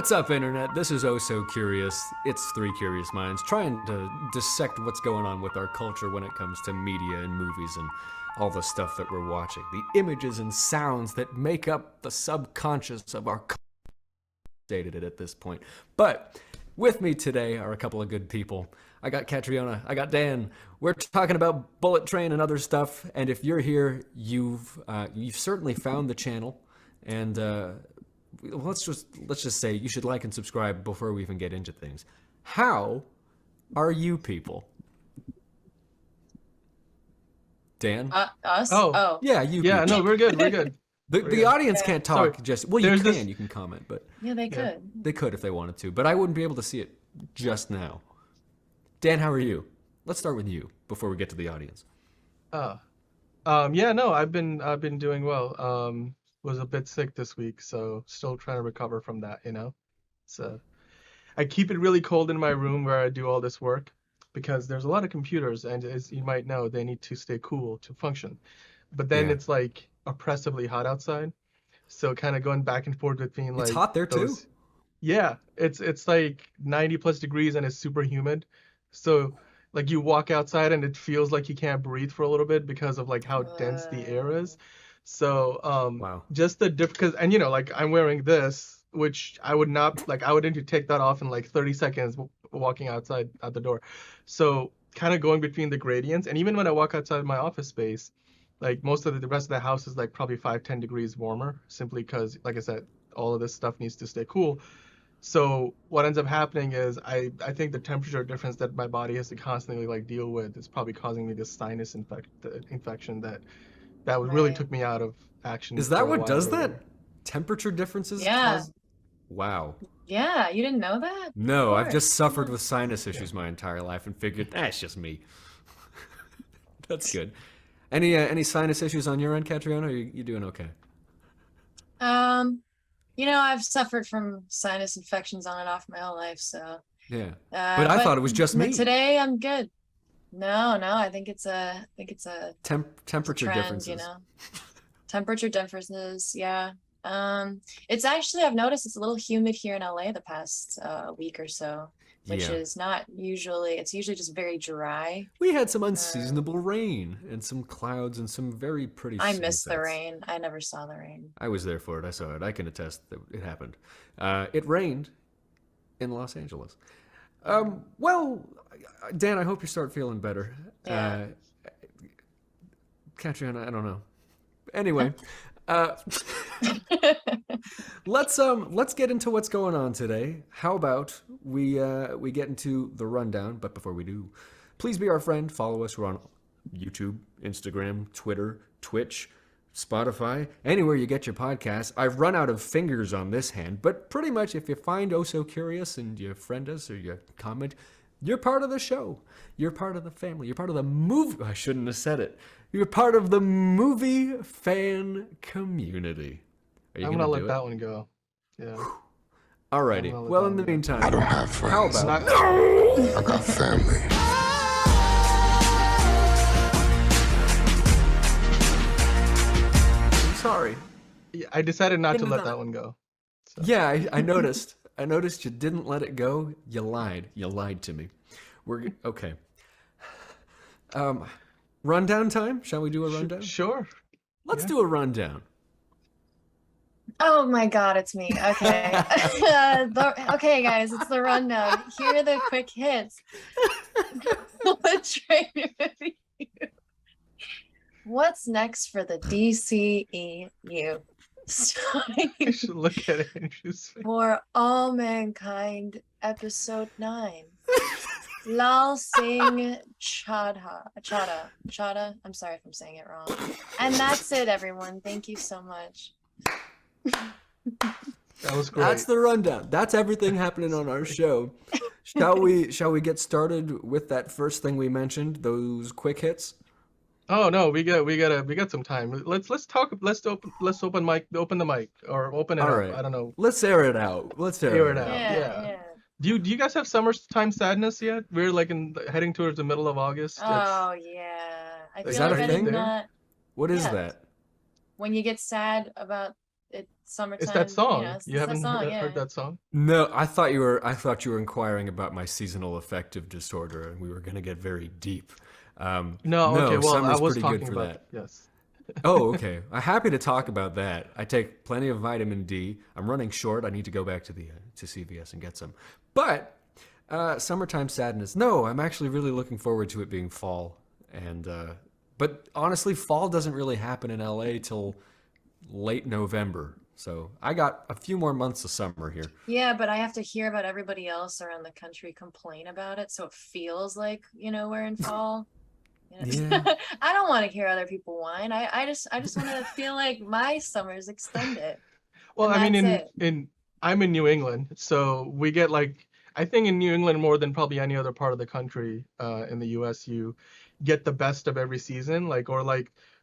What's up, Internet? This is Oh So Curious. It's three curious minds trying to dissect what's going on with our culture when it comes to media and movies and all the stuff that we're watching. The images and sounds that make up the subconscious of our dated it at this point. But with me today are a couple of good people. I got Catriona, I got Dan. We're talking about Bullet Train and other stuff. And if you're here, you've certainly found the channel. And let's just say you should like and subscribe before we even get into things. How are you people? Dan? Us? Oh. Yeah, you Yeah, people. No, we're good. We're good. The audience can't talk. Sorry. You can comment, but Yeah, they could. They could if they wanted to, but I wouldn't be able to see it just now. Dan, how are you? Let's start with you before we get to the audience. Yeah, no, I've been doing well. Was a bit sick this week, so still trying to recover from that, you know. So I keep it really cold in my room where I do all this work because there's a lot of computers, and as you might know, they need to stay cool to function. But then it's like oppressively hot outside, so kind of going back and forth between like it's hot there too. Yeah, it's like 90 plus degrees and it's super humid. So like you walk outside and it feels like you can't breathe for a little bit because of like how dense the air is. So Wow. just the because and you know like I'm wearing this, which I would not like I would need to take that off in like 30 seconds walking outside out the door. So kind of going between the gradients, and even when I walk outside my office space, like most of the rest of the house is like probably 5-10 degrees warmer, simply because like I said, all of this stuff needs to stay cool. So what ends up happening is I think the temperature difference that my body has to constantly like deal with is probably causing me this sinus infection that really took me out of action. Is that what does that? Temperature differences? Yeah. Wow. Yeah, you didn't know that? No, I've just suffered with sinus issues my entire life and figured, it's just me. That's good. Any sinus issues on your end, Catriona? Or you doing okay? You know, I've suffered from sinus infections on and off my whole life, so. Yeah. But I thought it was just me. But today I'm good. No, I think it's a temperature trend, differences. you know. Temperature differences, yeah. It's actually, I've noticed it's a little humid here in LA the past week or so, which is not usually, it's usually just very dry. We had some unseasonable rain and some clouds and some very pretty I missed the sunsets. rain. I never saw the rain. I was there for it. I saw it. I can attest that it happened. It rained in Los Angeles. Well, Dan, I hope you start feeling better. Yeah. Catriona, I don't know. Anyway, let's get into what's going on today. How about we get into the rundown? But before we do, please be our friend. Follow us. We're on YouTube, Instagram, Twitter, Twitch, Spotify, anywhere you get your podcasts. I've run out of fingers on this hand, but pretty much if you find Oh So Curious and you friend us or you comment, you're part of the show. You're part of the family. You're part of the movie. I shouldn't have said it. You're part of the movie fan community. Are you I'm gonna let that one go. Yeah. Alrighty. Well, in the meantime, I don't have friends. how about I got family. I'm sorry. Yeah, I decided not to let that one go. So. Yeah, I noticed. I noticed you didn't let it go. You lied. You lied to me. We're okay. Rundown time? Shall we do a rundown? Sure. Let's do a rundown. Oh my God, it's me. Okay. Okay, guys, it's the rundown. Here are the quick hits. What train review? What's next for the DCEU? I should look at Andrew's face. For All Mankind Ep9. Laal, Singh, Chaddha. I'm sorry if I'm saying it wrong. And that's it, everyone. Thank you so much. That was great. That's the rundown. That's everything happening on our show. Shall we get started with that first thing we mentioned, those quick hits? Oh no, we got some time. Let's talk. Let's open the mic or open it All up. right. I don't know. Let's air it out. Let's air it out. Yeah. Do you guys have summertime sadness yet? We're like heading towards the middle of August. Oh yeah. I Is feel that like a thing? not. What is that? When you get sad about it summertime. It's that song. It's You that haven't song, heard that song? No, I thought you were inquiring about my seasonal affective disorder, and we were gonna get very deep. No, okay. Well, I summer's was pretty talking good for about that. yes. Oh, okay. I'm happy to talk about that. I take plenty of vitamin D. I'm running short. I need to go back to the to CVS and get some. But summertime sadness. No, I'm actually really looking forward to it being fall. And but honestly, fall doesn't really happen in LA till late November. So I got a few more months of summer here. Yeah, but I have to hear about everybody else around the country complain about it, so it feels like, we're in fall. Yeah. I don't want to hear other people whine. I just want to feel like my summer's extended. Well, And I mean, that's it. I'm in New England, so we get like I think in New England more than probably any other part of the country in the U.S. you get the best of every season, like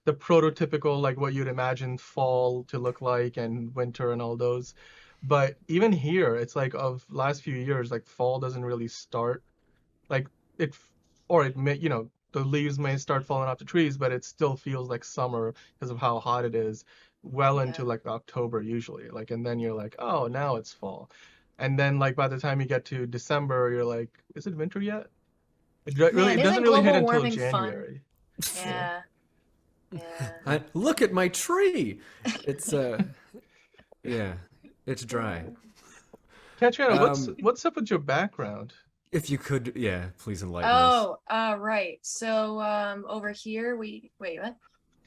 the prototypical like what you'd imagine fall to look like and winter and all those. But even here, it's like of last few years, like fall doesn't really start like it, or it may the leaves may start falling off the trees, but it still feels like summer because of how hot it is well into Yeah. like October usually. Like, and then you're like, oh, now it's fall. And then like by the time you get to December, you're like, is it winter yet? Man, It isn't doesn't really hit global until warming fun? January. Yeah. Yeah. Look at my tree. It's yeah, it's dry. Catriona, what's up with your background? If you could, yeah, please enlighten us. Oh, right. So over here wait, what?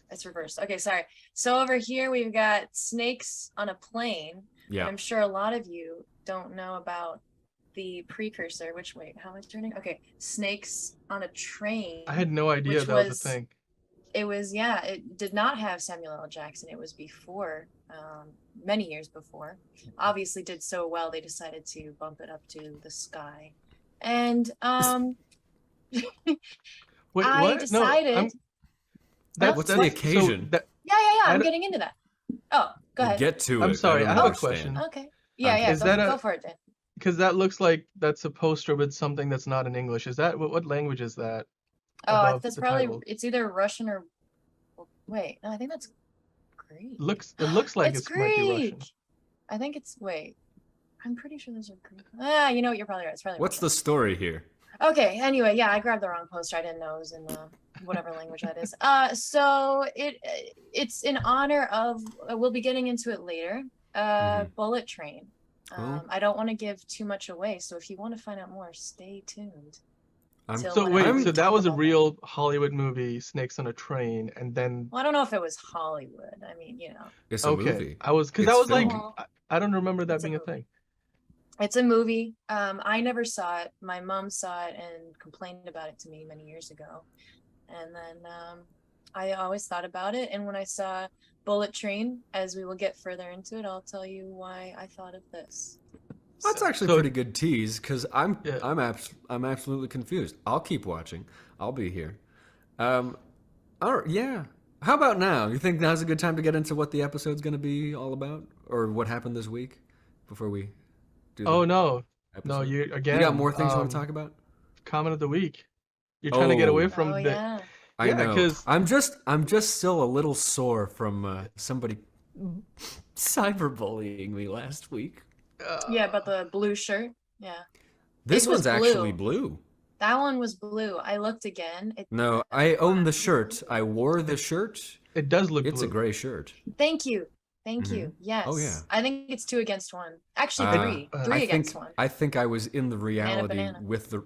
It's reversed. Okay, sorry. So over here we've got snakes on a plane. Yeah. I'm sure a lot of you don't know about the precursor, which wait, how am I turning? Okay, snakes on a train. I had no idea which that was a thing. It was, yeah, it did not have Samuel L. Jackson. It was before, many years before. Obviously did so well, they decided to bump it up to the sky. And Wait, I what? decided. What's the occasion? Yeah, I'm getting into that. Oh, go ahead. Get to it. I'm sorry, I have a understand. question. Okay. Yeah, go for it, Dan. Because that looks like that's a poster with something that's not in English. Is that what language is that? Oh, above that's the probably title? it's either Russian or wait, no, I think that's Greek. It looks like it's it might be Russian. Greek. I think it's wait. I'm pretty sure those are Greek. You know what? You're probably right. It's probably What's Russian. the story here? Okay. Anyway, yeah, I grabbed the wrong poster. I didn't know it was in whatever language that is. So it's in honor of. We'll be getting into it later. Bullet Train. I don't want to give too much away, so if you want to find out more, stay tuned. So that was a real Hollywood movie, Snakes on a Train, and then. Well, I don't know if it was Hollywood. I mean, It's a movie. I was like, I don't remember that being a thing. It's a movie. I never saw it. My mom saw it and complained about it to me many years ago. And then I always thought about it. And when I saw Bullet Train, as we will get further into it, I'll tell you why I thought of this. That's actually a pretty good tease because I'm absolutely confused. I'll keep watching. I'll be here. All right, yeah. How about now? You think now's a good time to get into what the episode's going to be all about, or what happened this week, before we do? No, you again. You got more things you want to talk about? Comment of the week. You're trying to get away from the. Yeah. I know. Because I'm just still a little sore from somebody cyberbullying me last week. Yeah, but the blue shirt. Yeah. This one's actually blue. That one was blue. I looked again. No, I own the shirt. I wore the shirt. It does look blue. It's a gray shirt. Thank you. Yes. Oh, yeah. I think it's 2 against 1. Actually, 3 against 1. I think I was in the reality with the...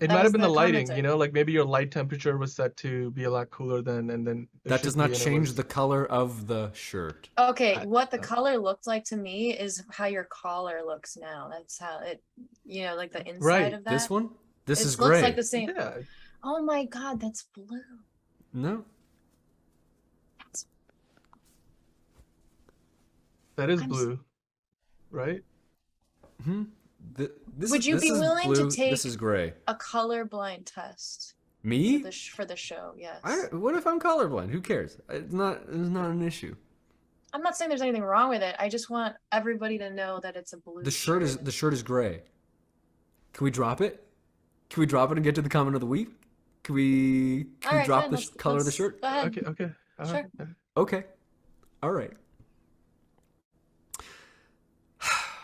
It might have been the lighting, like maybe your light temperature was set to be a lot cooler than, and then... That does not change the color of the shirt. Okay, what the color looked like to me is how your collar looks now. That's how it, like the inside of that. This one? This is gray. It looks like the same. Yeah. Oh my god, that's blue. No. That is blue, right? Would you be willing to take this is gray. A colorblind test? Me? For the show, yes. What if I'm colorblind? Who cares? It's not an issue. I'm not saying there's anything wrong with it. I just want everybody to know that it's a blue. The shirt is gray. Can we drop it? Can we drop it and get to the comment of the week? Can we drop the color of the shirt? Go ahead. Okay. Sure. Okay. All right.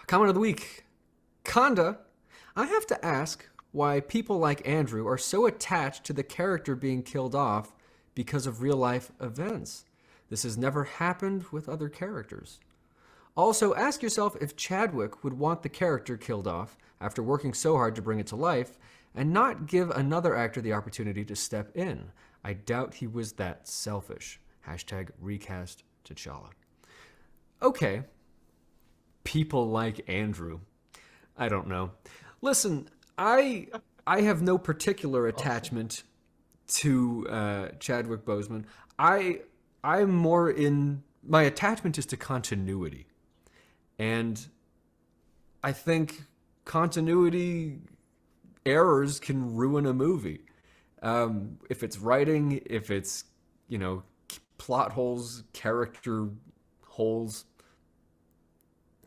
Comment of the week. Conda, I have to ask why people like Andrew are so attached to the character being killed off because of real life events. This has never happened with other characters. Also, ask yourself if Chadwick would want the character killed off after working so hard to bring it to life and not give another actor the opportunity to step in. I doubt he was that selfish. Hashtag recast T'Challa. Okay. People like Andrew. I don't know. Listen, I have no particular attachment to Chadwick Boseman. I'm more in... My attachment is to continuity. And I think continuity errors can ruin a movie. If it's writing, if it's, plot holes, character holes.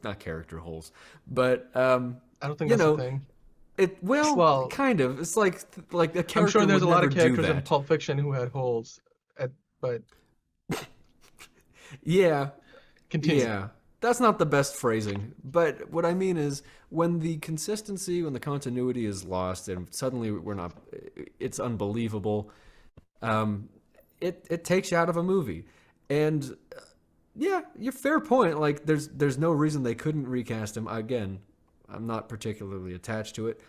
Not character holes, but I don't think that's a thing. Well, kind of. It's like a character. I'm sure there's a lot of would characters never do in that. Pulp Fiction who had holes, but Yeah, continue. yeah. That's not the best phrasing, but what I mean is when the consistency, when the continuity is lost, and suddenly it's unbelievable. It takes you out of a movie, and yeah, your fair point. Like, there's no reason they couldn't recast him. Again, I'm not particularly attached to it.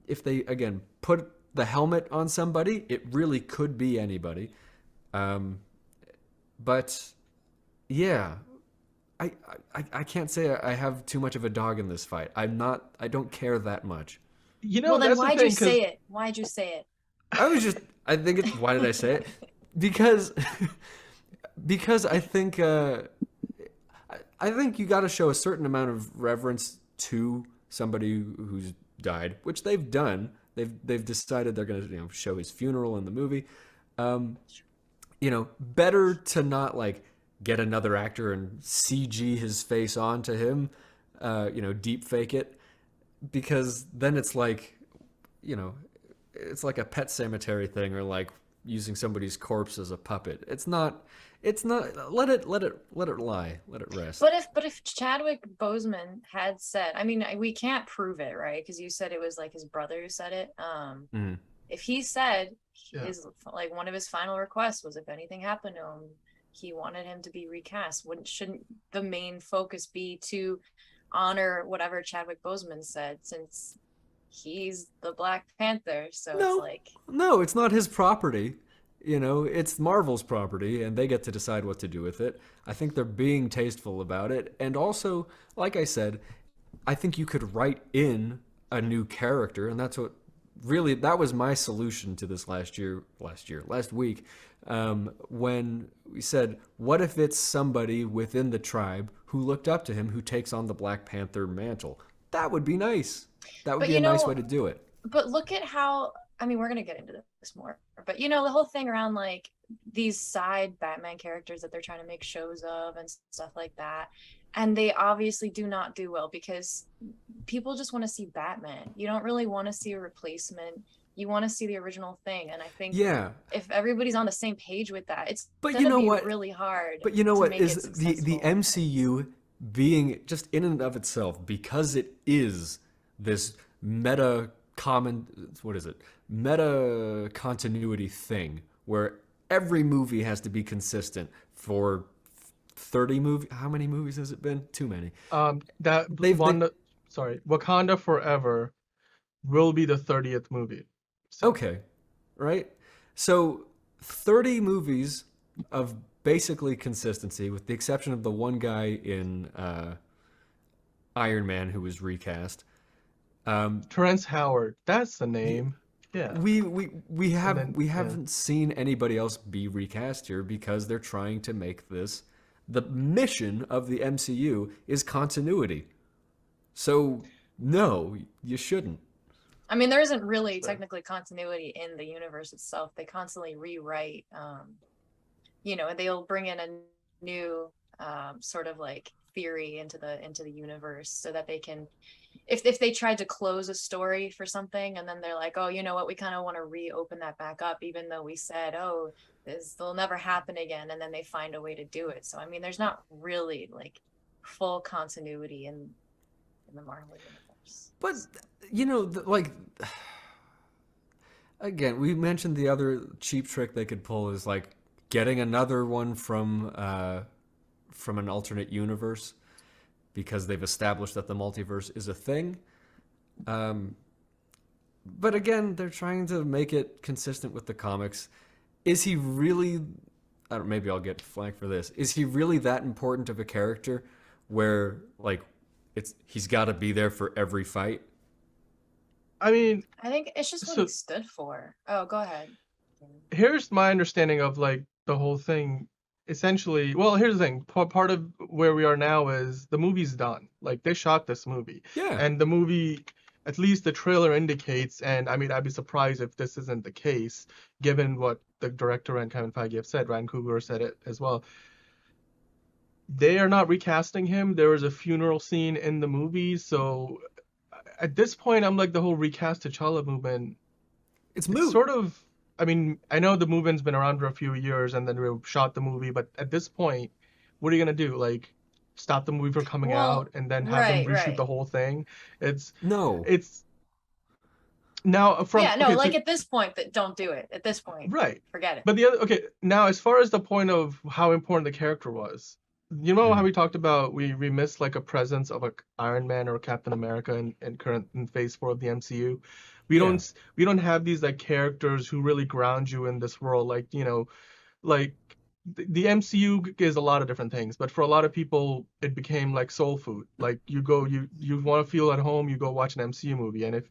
If they, again, put the helmet on somebody, it really could be anybody. But yeah, I can't say I have too much of a dog in this fight. I don't care that much. Well, then that's the why'd thing, you say it? Why'd you say it? Why did I say it? Because I think you got to show a certain amount of reverence to somebody who's died, which they've done. They've decided they're going to show his funeral in the movie. Better to not like get another actor and CG his face onto him, deep fake it, because then it's like, it's like a Pet Cemetery thing, or like using somebody's corpse as a puppet. It's not. Let it lie. Let it rest. But if Chadwick Boseman had said, I mean, we can't prove it, right? Because you said it was like his brother who said it. If he said one of his final requests was if anything happened to him, he wanted him to be recast. Shouldn't the main focus be to honor whatever Chadwick Boseman said, since he's the Black Panther? So it's like, no, it's not his property. It's Marvel's property, and they get to decide what to do with it. I think they're being tasteful about it. And also, like I said, I think you could write in a new character, and that's what really, that was my solution to this last week, when we said, what if it's somebody within the tribe who looked up to him who takes on the Black Panther mantle? That would be nice. That would be a nice way to do it. But look at how, I mean, we're going to get into this more, but the whole thing around like these side Batman characters that they're trying to make shows of and stuff like that. And they obviously do not do well because people just want to see Batman. You don't really want to see a replacement. You want to see the original thing. And I think if everybody's on the same page with that, it's going to be really hard. But you know what is the MCU being just in and of itself, because it is this meta continuity thing where every movie has to be consistent for 30 movies. How many movies has it been? Too many. Wakanda Forever will be the 30th movie. So. Okay, right? So 30 movies of basically consistency, with the exception of the one guy in Iron Man who was recast. Terrence Howard, that's the name. Yeah. We haven't seen anybody else be recast here because they're trying to make this. The mission of the MCU is continuity. So, no, you shouldn't. I mean, there isn't really technically continuity in the universe itself. They constantly rewrite, and they'll bring in a new sort of like theory into the universe so that they can, if they tried to close a story for something and then they're like, oh, you know what, we kind of want to reopen that back up, even though we said, oh, this will never happen again, and then they find a way to do it. So I mean, there's not really like full continuity in the Marvel universe. But like again, we mentioned the other cheap trick they could pull is like getting another one from an alternate universe because they've established that the multiverse is a thing. But again, they're trying to make it consistent with the comics. Is he really? Maybe I'll get flagged for this. Is he really that important of a character where like he's got to be there for every fight? I mean, I think it's just what he stood for. Oh, go ahead. Here's my understanding of like the whole thing. Essentially, well, here's the thing. Part of where we are now is the movie's done. Like they shot this movie. Yeah. And the movie, at least the trailer indicates, and I mean, I'd be surprised if this isn't the case, given what the director and Kevin Feige have said. Ryan Coogler said it as well. They are not recasting him. There was a funeral scene in the movie, so at this point, I'm like the whole recast T'Challa movement. It's moot. Sort of. I mean, I know the movement's been around for a few years, and then we shot the movie. But at this point, what are you gonna do? Like, stop the movie from coming out and then have them reshoot the whole thing? It's now from like at this point, that don't do it. At this point, forget it. But now as far as the point of how important the character was, you know how we talked about we missed like a presence of like Iron Man or Captain America in Phase 4 of the MCU. We don't have these like characters who really ground you in this world. Like like the MCU is a lot of different things, but for a lot of people it became like soul food. Like you want to feel at home, you go watch an MCU movie, and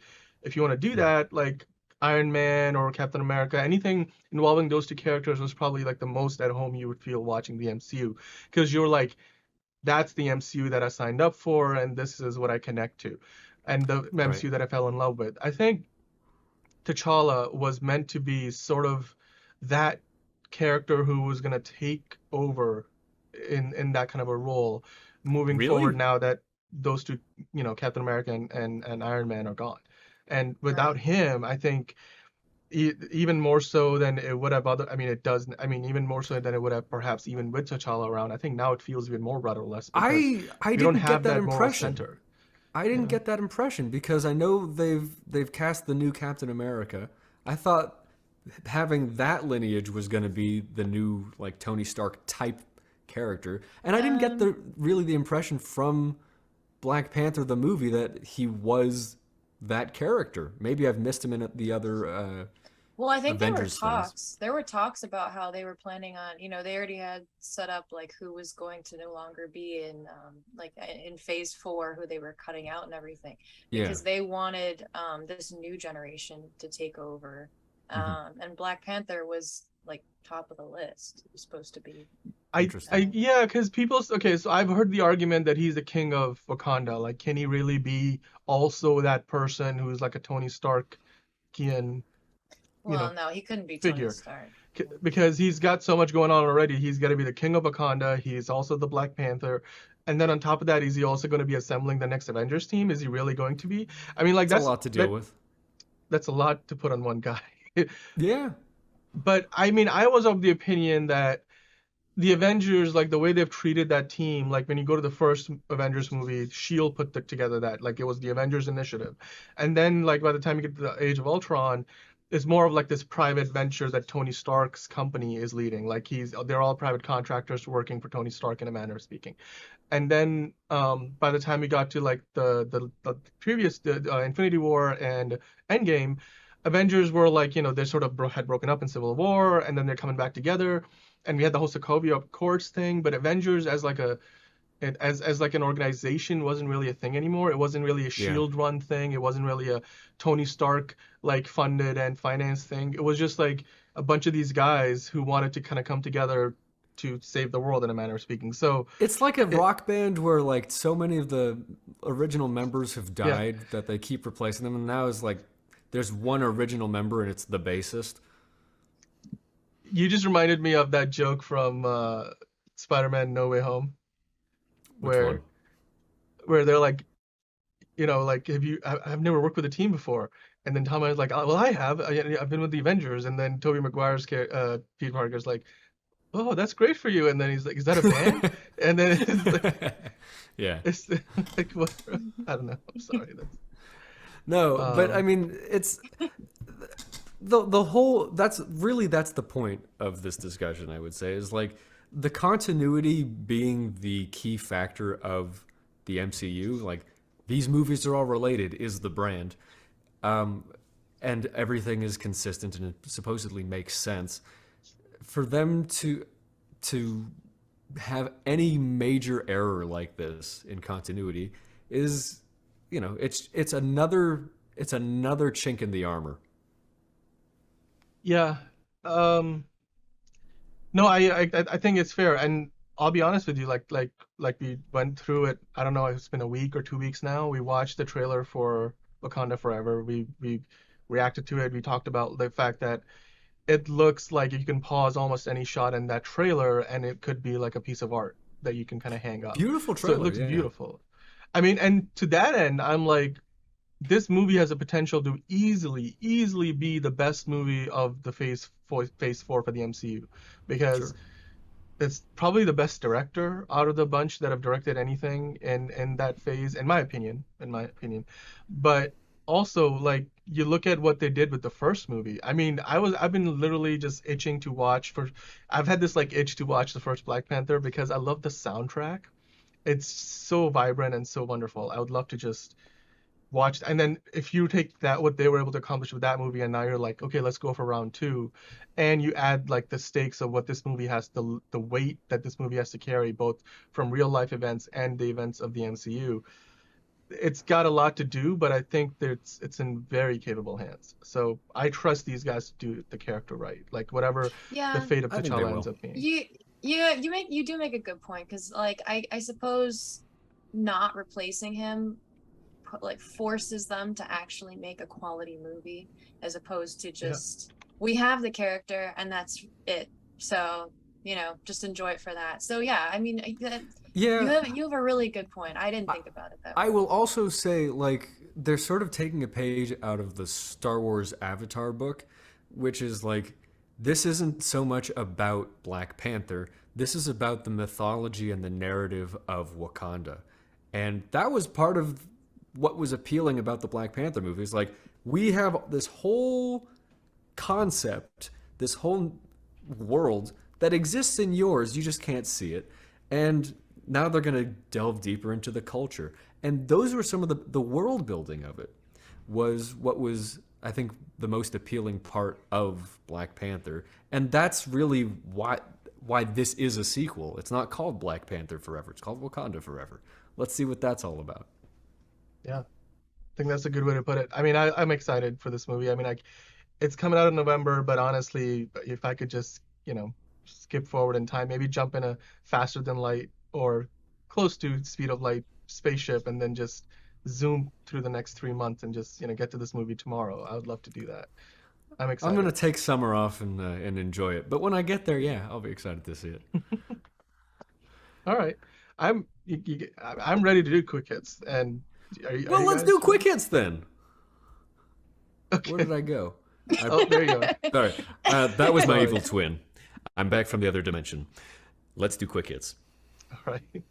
if you want to do that, like Iron Man or Captain America, anything involving those two characters was probably like the most at home you would feel watching the MCU, because you're like, that's the MCU that I signed up for, and this is what I connect to, and the MCU that I fell in love with. I think T'Challa was meant to be sort of that character who was going to take over in that kind of a role moving forward, now that those two, Captain America and Iron Man are gone. And without him, I think even more so than it would have even more so than it would have perhaps even with T'Challa around. I think now it feels even more rudderless because I don't didn't have get that moral impression. center. I didn't get that impression because I know they've cast the new Captain America. I thought having that lineage was going to be the new like Tony Stark type character, and I didn't get the impression from Black Panther the movie that he was that character. Maybe I've missed him in the other. Well, I think Avengers there were talks. There were talks about how they were planning on, they already had set up like who was going to no longer be in Phase 4, who they were cutting out and everything, because they wanted this new generation to take over, and Black Panther was like top of the list. It was supposed to be. Because so I've heard the argument that he's the king of Wakanda. Like, can he really be also that person who's like a Tony Starkian? No, he couldn't be figure. Tony Stark. Because he's got so much going on already. He's got to be the king of Wakanda. He's also the Black Panther. And then on top of that, is he also going to be assembling the next Avengers team? Is he really going to be? I mean, like that's a lot to deal with. That's a lot to put on one guy. Yeah. But I mean, I was of the opinion that the Avengers, like the way they've treated that team, like when you go to the first Avengers movie, S.H.I.E.L.D. put together that, like it was the Avengers Initiative. And then like by the time you get to the Age of Ultron, it's more of like this private venture that Tony Stark's company is leading. Like they're all private contractors working for Tony Stark in a manner of speaking. And then by the time we got to like the previous Infinity War and Endgame, Avengers were like, they sort of had broken up in Civil War, and then they're coming back together. And we had the whole Sokovia Accords thing, but Avengers as like an organization wasn't really a thing anymore. It wasn't really a S.H.I.E.L.D. run thing. It wasn't really a Tony Stark like funded and financed thing. It was just like a bunch of these guys who wanted to kind of come together to save the world in a manner of speaking. So it's like a rock band where like so many of the original members have died that they keep replacing them, and now it's like there's one original member and it's the bassist. You just reminded me of that joke from Spider-Man No Way Home. Where they're like, like, I've never worked with a team before. And then Tom Holland's like, oh, well, I have. I've been with the Avengers. And then Tobey Maguire's Pete Parker's like, oh, that's great for you. And then he's like, is that a band? And then it's like, Yeah. it's like, what? I don't know. I'm sorry. No, but I mean, it's the whole. That's the point of this discussion. I would say is like the continuity being the key factor of the MCU. Like these movies are all related is the brand, and everything is consistent and it supposedly makes sense. For them to have any major error like this in continuity is, you know, it's another chink in the armor. Yeah. No, I think it's fair, and I'll be honest with you. Like we went through it. I don't know. It's been a week or 2 weeks now. We watched the trailer for Wakanda Forever. We reacted to it. We talked about the fact that it looks like you can pause almost any shot in that trailer, and it could be like a piece of art that you can kind of hang up. Beautiful trailer. So it looks yeah. beautiful. I mean, and to that end, I'm like, this movie has a potential to easily be the best movie of the Phase 4 for the MCU, because Sure. it's probably the best director out of the bunch that have directed anything in that phase, in my opinion. But also, like, you look at what they did with the first movie. I mean, I've been literally just itching to watch I've had this like itch to watch the first Black Panther because I love the soundtrack. It's so vibrant and so wonderful. I would love to just watch. And then if you take that, what they were able to accomplish with that movie, and now you're like, okay, let's go for round 2, and you add like the stakes of what this movie has, the weight that this movie has to carry, both from real life events and the events of the MCU. It's got a lot to do, but I think that it's in very capable hands. So I trust these guys to do the character right, like whatever Yeah. the fate of I think they T'Challa will. ends up being. You do make a good point, because like I suppose not replacing him like forces them to actually make a quality movie, as opposed to just we have the character and that's it. So, you know, just enjoy it for that. So yeah, I mean, Yeah. you have a really good point. I didn't think about it that way. I will also say, like, they're sort of taking a page out of the Star Wars Avatar book, which is like, this isn't so much about Black Panther. This is about the mythology and the narrative of Wakanda. And that was part of what was appealing about the Black Panther movies. Like, we have this whole concept, this whole world that exists in yours, you just can't see it. And now they're going to delve deeper into the culture. And those were some of the world building of it was what was, I think, the most appealing part of Black Panther. And that's really why this is a sequel. It's not called Black Panther Forever. It's called Wakanda Forever. Let's see what that's all about. Yeah, I think that's a good way to put it. I mean, I'm excited for this movie. I mean, it's coming out in November, but honestly, if I could just, you know, skip forward in time, maybe jump in a faster than light or close to speed of light spaceship and then just zoom through the next 3 months and just, you know, get to this movie tomorrow. I would love to do that. I'm excited. I'm going to take summer off and enjoy it. But when I get there, yeah, I'll be excited to see it. All right. I'm ready to do quick hits. And Well, let's do quick hits then. Okay. Where did I go? Oh, there you go. Sorry. That was my Sorry. evil twin. I'm back from the other dimension. Let's do quick hits. All right.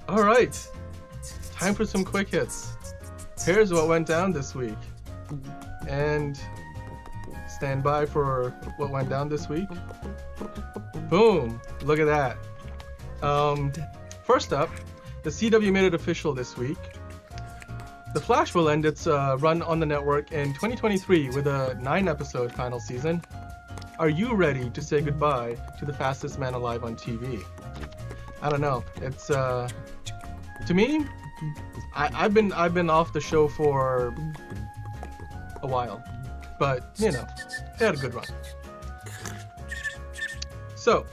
All right. Time for some quick hits. Here's what went down this week. And stand by for what went down this week. Boom. Look at that. First up, the CW made it official this week. The Flash will end its run on the network in 2023 with a 9-episode final season. Are you ready to say goodbye to the fastest man alive on TV? I don't know. It's to me, I've been off the show for a while, but you know, it had a good run. So,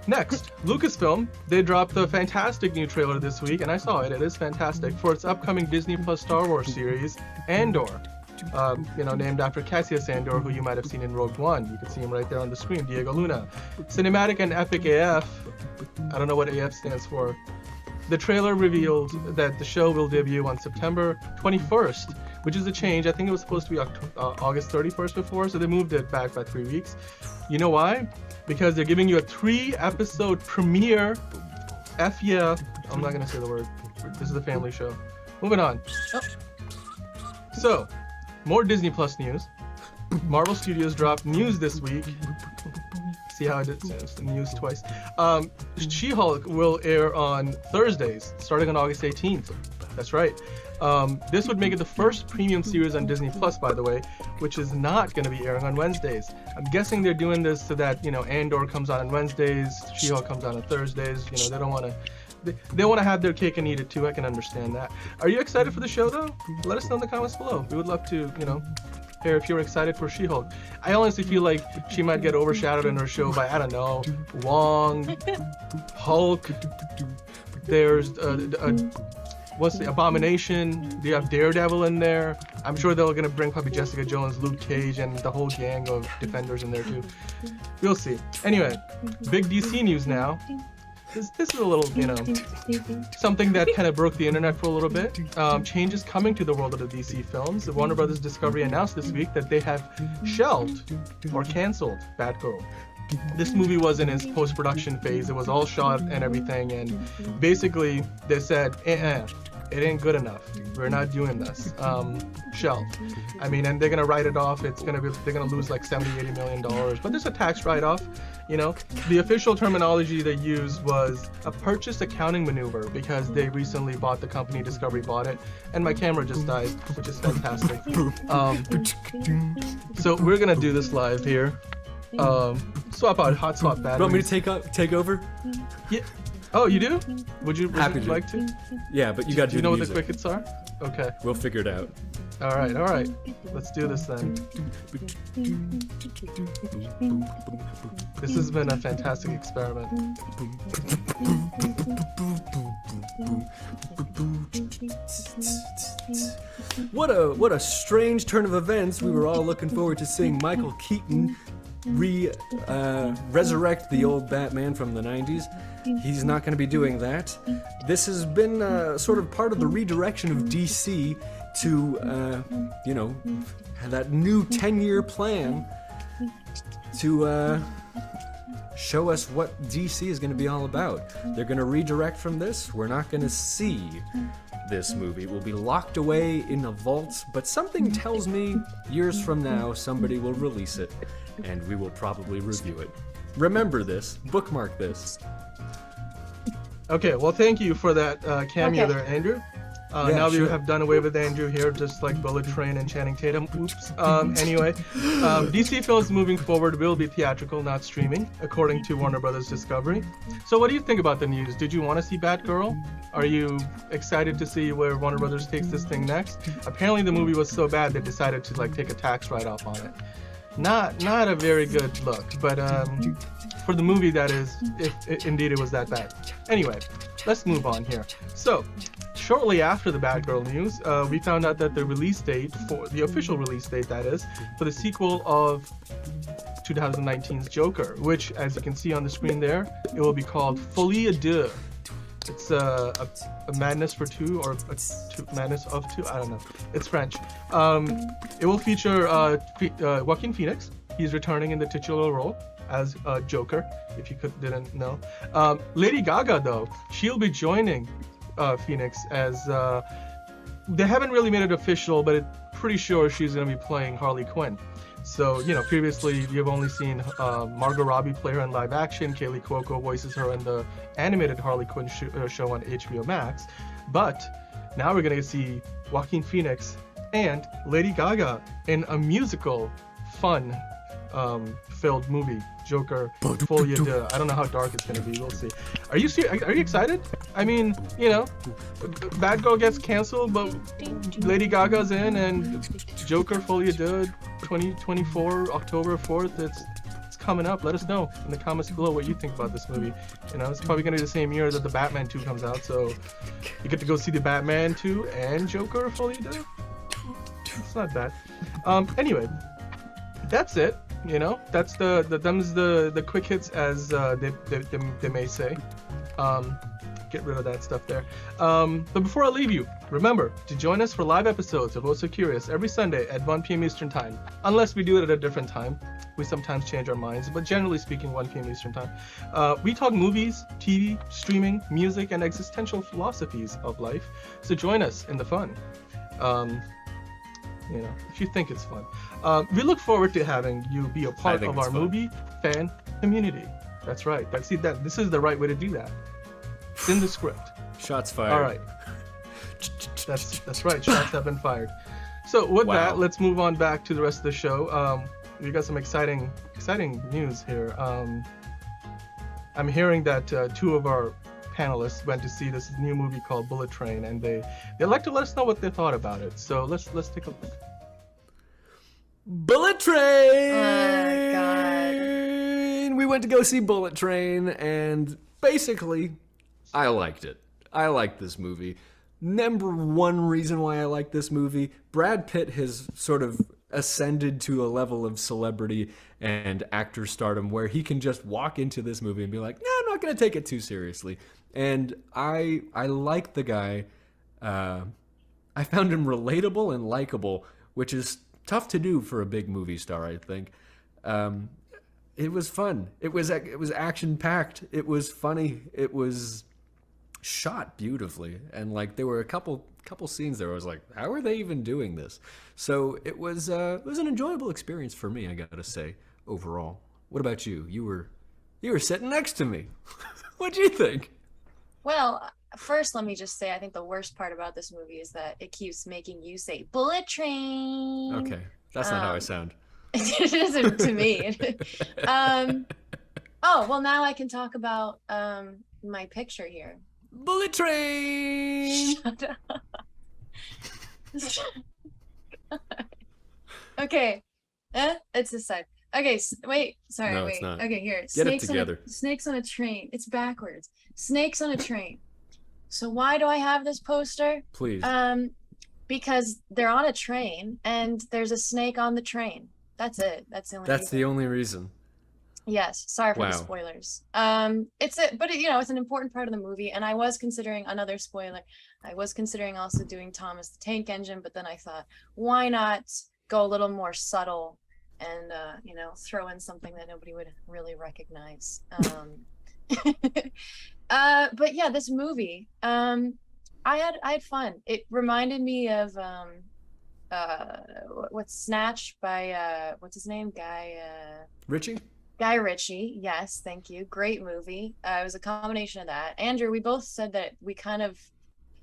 next, Lucasfilm, they dropped a fantastic new trailer this week, and I saw it. It is fantastic for its upcoming Disney Plus Star Wars series, Andor. Named after Cassius Andor, who you might have seen in Rogue One. You can see him right there on the screen, Diego Luna. Cinematic and epic AF. I don't know what AF stands for. The trailer revealed that the show will debut on September 21st which is a change. I think it was supposed to be August 31st before, so they moved it back by 3 weeks. You know why? Because they're giving you a 3-episode premiere. I'm not gonna say the word. This is a family show. Moving on. Oh. So, more Disney Plus news. Marvel Studios dropped news this week. See how I did the news twice. She-Hulk will air on Thursdays, starting on August 18th. That's right. This would make it the first premium series on Disney Plus, by the way, which is not going to be airing on Wednesdays. I'm guessing they're doing this so that, Andor comes out on Wednesdays, She-Hulk comes out on Thursdays. They don't want to. They want to have their cake and eat it too. I can understand that. Are you excited for the show though? Let us know in the comments below. We would love to, hear if you're excited for She-Hulk. I honestly feel like she might get overshadowed in her show by, I don't know, Wong, Hulk. There's what's the Abomination? Do you have Daredevil in there? I'm sure they're gonna bring probably Jessica Jones, Luke Cage, and the whole gang of Defenders in there too. We'll see. Anyway, big DC news now. This is a little, something that kind of broke the internet for a little bit. Changes coming to the world of the DC films. Warner Brothers Discovery announced this week that they have shelved or canceled Batgirl. This movie was in its post-production phase. It was all shot and everything, and basically they said, it ain't good enough. We're not doing this. Shelved. And they're gonna write it off. They're gonna lose like $70-80 million. But there's a tax write-off. The official terminology they used was a purchase accounting maneuver because they recently bought the company. Discovery bought it, and my camera just died, which is fantastic. So we're gonna do this live here. Swap out hotspot batteries. You want me to take over? Yeah. Oh, you do? Would you like to? Yeah, but you got to do you know the what the crickets are? Okay. We'll figure it out. All right. Let's do this then. This has been a fantastic experiment. What a strange turn of events. We were all looking forward to seeing Michael Keaton resurrect the old Batman from the 90s. He's not going to be doing that. This has been sort of part of the redirection of DC to, that new 10-year plan to show us what DC is going to be all about. They're going to redirect from this. We're not going to see this movie. It will be locked away in a vault, but something tells me years from now somebody will release it, and we will probably review it. Remember this. Bookmark this. Okay, well, thank you for that cameo there, Andrew. Now we have done away with Andrew here, just like Bullet Train and Channing Tatum. Oops. Anyway, DC films moving forward will be theatrical, not streaming, according to Warner Brothers Discovery. So what do you think about the news? Did you want to see Batgirl? Are you excited to see where Warner Brothers takes this thing next? Apparently the movie was so bad they decided to take a tax write-off on it. Not a very good look, but for the movie, that is, if indeed it was that bad. Anyway, let's move on here. So, shortly after the Batgirl news, we found out that the release date, for the official release date that is, for the sequel of 2019's Joker, which, as you can see on the screen there, it will be called Folie à Deux. It's a Madness for Two, or Madness of Two, I don't know. It's French. It will feature Joaquin Phoenix. He's returning in the titular role as Joker, if you didn't know. Lady Gaga, though, she'll be joining Phoenix as... they haven't really made it official, but it's pretty sure she's going to be playing Harley Quinn. So, previously you've only seen Margot Robbie play her in live action. Kaylee Cuoco voices her in the animated Harley Quinn show on HBO Max. But now we're going to see Joaquin Phoenix and Lady Gaga in a musical, fun, filled movie, Joker, Folie à Deux. I don't know how dark it's going to be. We'll see. Are you excited? I mean, Batgirl gets canceled, but Lady Gaga's in, and Joker, Folie à Deux, 2024, October 4th. It's coming up. Let us know in the comments below what you think about this movie. It's probably going to be the same year that the Batman 2 comes out, so you get to go see the Batman 2 and Joker, Folie à Deux. It's not bad. Anyway, that's it. That's the quick hits, as they may say. Get rid of that stuff there. But before I leave you, Remember to join us for live episodes of Also Curious every Sunday at 1 p.m. Eastern Time. Unless we do it at a different time. We sometimes change our minds, but generally speaking, 1 p.m. Eastern Time. We talk movies, TV, streaming, music, and existential philosophies of life. So join us in the fun. If you think it's fun. We look forward to having you be a part of our movie fan community. That's right. This is the right way to do that. It's in the script. Shots fired. All right. That's right. Shots have been fired. So with that, let's move on back to the rest of the show. We got some exciting news here. I'm hearing that two of our panelists went to see this new movie called Bullet Train, and they'd like to let us know what they thought about it. So let's take a look. Bullet Train. Oh God. We went to go see Bullet Train, and basically, I liked it. I liked this movie. Number one reason why I like this movie, Brad Pitt has sort of ascended to a level of celebrity and actor stardom where he can just walk into this movie and be like, "No, I'm not going to take it too seriously." And I like the guy. I found him relatable and likable, which is tough to do for a big movie star, I think. It was fun. It was action packed. It was funny. It was shot beautifully, and like there were a couple scenes there where I was like, how are they even doing this? So it was an enjoyable experience for me, I gotta say, overall. What about you? You were sitting next to me. What'd you think? Well, first let me just say I think the worst part about this movie is that it keeps making you say bullet train. Okay, that's not how I sound. It isn't to me. Oh well, now I can talk about my picture here. Bullet Train! Shut up. Okay. It's this side. Okay, wait. Sorry, no, wait. It's not. Okay, here. Get it together. Snakes on a train. It's backwards. Snakes on a train. So why do I have this poster? Please. Because they're on a train and there's a snake on the train. That's it. That's the only reason. Yes, sorry for the spoilers. It's an important part of the movie, and I was considering another spoiler. I was considering also doing Thomas the Tank Engine, but then I thought, why not go a little more subtle and throw in something that nobody would really recognize. But yeah, this movie, I had fun. It reminded me of what's Snatch by what's his name? Guy Ritchie, yes, thank you. Great movie. It was a combination of that. Andrew, we both said that we kind of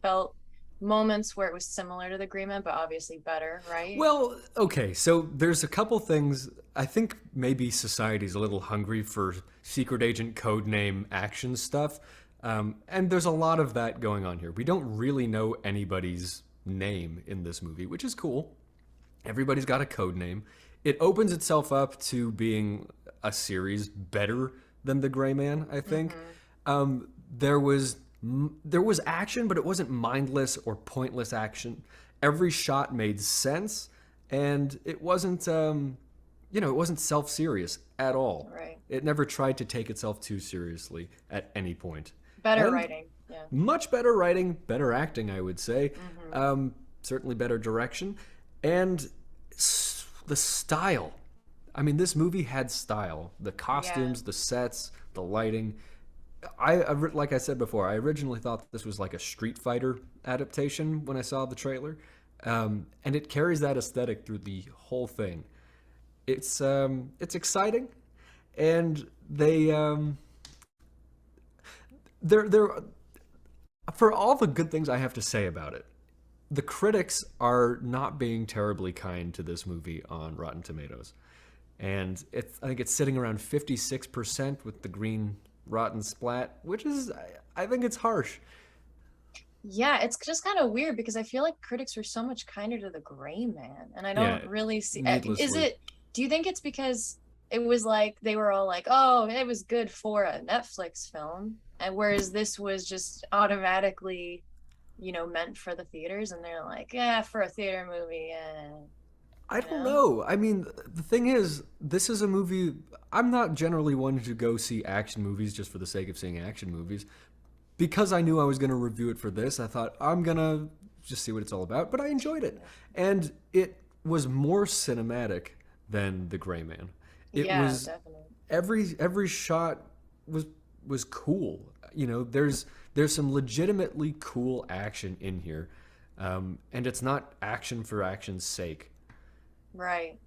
felt moments where it was similar to The Green Man, but obviously better, right? Well, okay, so there's a couple things. I think maybe society's a little hungry for secret agent codename action stuff, and there's a lot of that going on here. We don't really know anybody's name in this movie, which is cool. Everybody's got a code name. It opens itself up to being a series better than The Gray Man, I think. Mm-hmm. There was action, but it wasn't mindless or pointless action. Every shot made sense, and it wasn't it wasn't self-serious at all. Right. It never tried to take itself too seriously at any point. Better writing. Yeah. Much better writing, better acting, I would say. Mm-hmm. Certainly better direction, and the style. I mean, this movie had style. The costumes, the sets, the lighting. Like I said before, I originally thought this was like a Street Fighter adaptation when I saw the trailer, and it carries that aesthetic through the whole thing. It's exciting, and they're for all the good things I have to say about it, the critics are not being terribly kind to this movie on Rotten Tomatoes. And I think it's sitting around 56% with the green rotten splat, which is, I think it's harsh. Yeah, it's just kind of weird because I feel like critics were so much kinder to The Gray Man, and I don't really see. Do you think it's because it was like they were all like, "Oh, it was good for a Netflix film," and whereas this was just automatically, meant for the theaters, and they're like, "Yeah, for a theater movie." I don't know. I mean, the thing is, this is a movie. I'm not generally one to go see action movies just for the sake of seeing action movies. Because I knew I was going to review it for this, I thought, I'm going to just see what it's all about. But I enjoyed it, and it was more cinematic than The Gray Man. It was definitely. every shot was cool. You know, there's some legitimately cool action in here, and it's not action for action's sake. Right.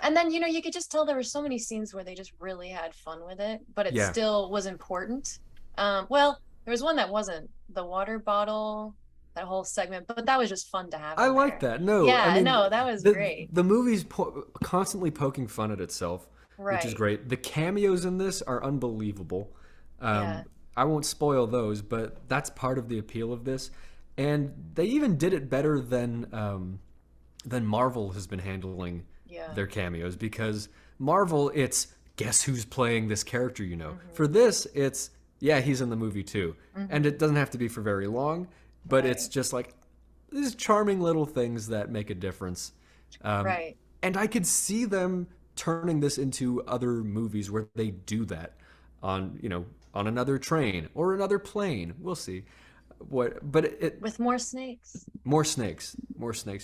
And then, you could just tell there were so many scenes where they just really had fun with it, but it still was important. Well, there was one that wasn't, the water bottle, that whole segment, but that was just fun to have. I like that. No, yeah, I mean, no, that was great. The movie's constantly poking fun at itself, which is great. The cameos in this are unbelievable. I won't spoil those, but that's part of the appeal of this. And they even did it better than Marvel has been handling their cameos, because Marvel, it's guess who's playing this character, For this, it's he's in the movie too. And it doesn't have to be for very long, but it's just like these charming little things that make a difference. And I could see them turning this into other movies where they do that on another train or another plane. We'll see. With more snakes. More snakes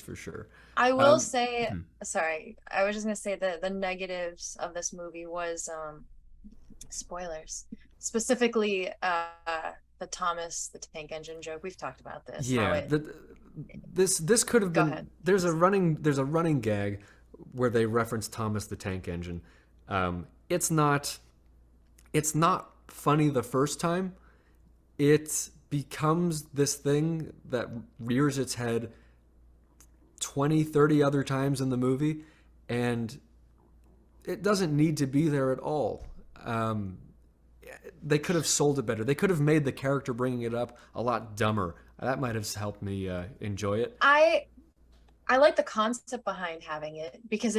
for sure. I will say, sorry, I was just gonna say that the negatives of this movie was spoilers, specifically the Thomas the Tank Engine joke. We've talked about this. Yeah, this could have been. Ahead. There's a running gag where they reference Thomas the Tank Engine. It's not funny the first time. It becomes this thing that rears its head 20, 30 other times in the movie, and it doesn't need to be there at all. They could have sold it better. They could have made the character bringing it up a lot dumber. That might have helped me enjoy it. I like the concept behind having it, because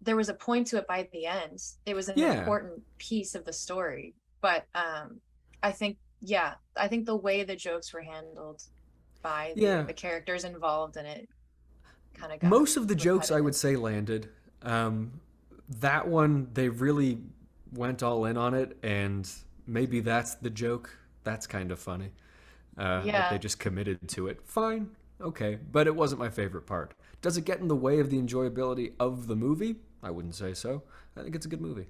there was a point to it by the end. It was an important piece of the story. But I think the way the jokes were handled by the characters involved in it kind of got most of the jokes, repetitive. I would say, landed. That one, they really went all in on it, and maybe that's the joke. That's kind of funny. That they just committed to it. Fine, okay, but it wasn't my favorite part. Does it get in the way of the enjoyability of the movie? I wouldn't say so. I think it's a good movie.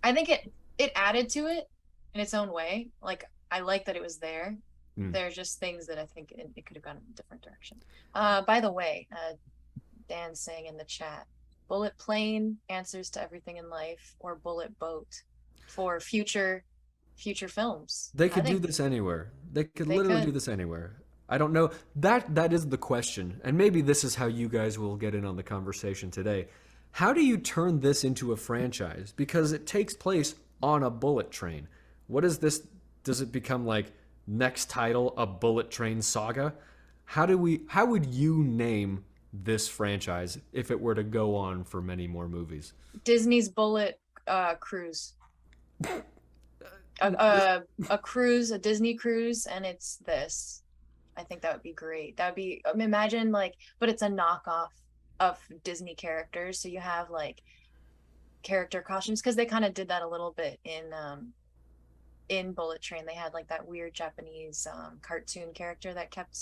I think it added to it in its own way. Like, I like that it was there. There's just things that I think it could have gone in a different direction. By the way, Dan's saying in the chat, bullet plane answers to everything in life, or bullet boat for future films. They could do this anywhere. They could literally do this anywhere. I don't know. That is the question. And maybe this is how you guys will get in on the conversation today. How do you turn this into a franchise? Because it takes place on a bullet train. What is this? Does it become like next title, a bullet train saga? How would you name this franchise if it were to go on for many more movies? Disney's Bullet Cruise. A cruise, a Disney cruise, and it's this. I think that would be great. That would be, imagine but it's a knockoff of Disney characters. So you have character costumes, because they kind of did that a little bit in Bullet Train. They had that weird Japanese cartoon character that kept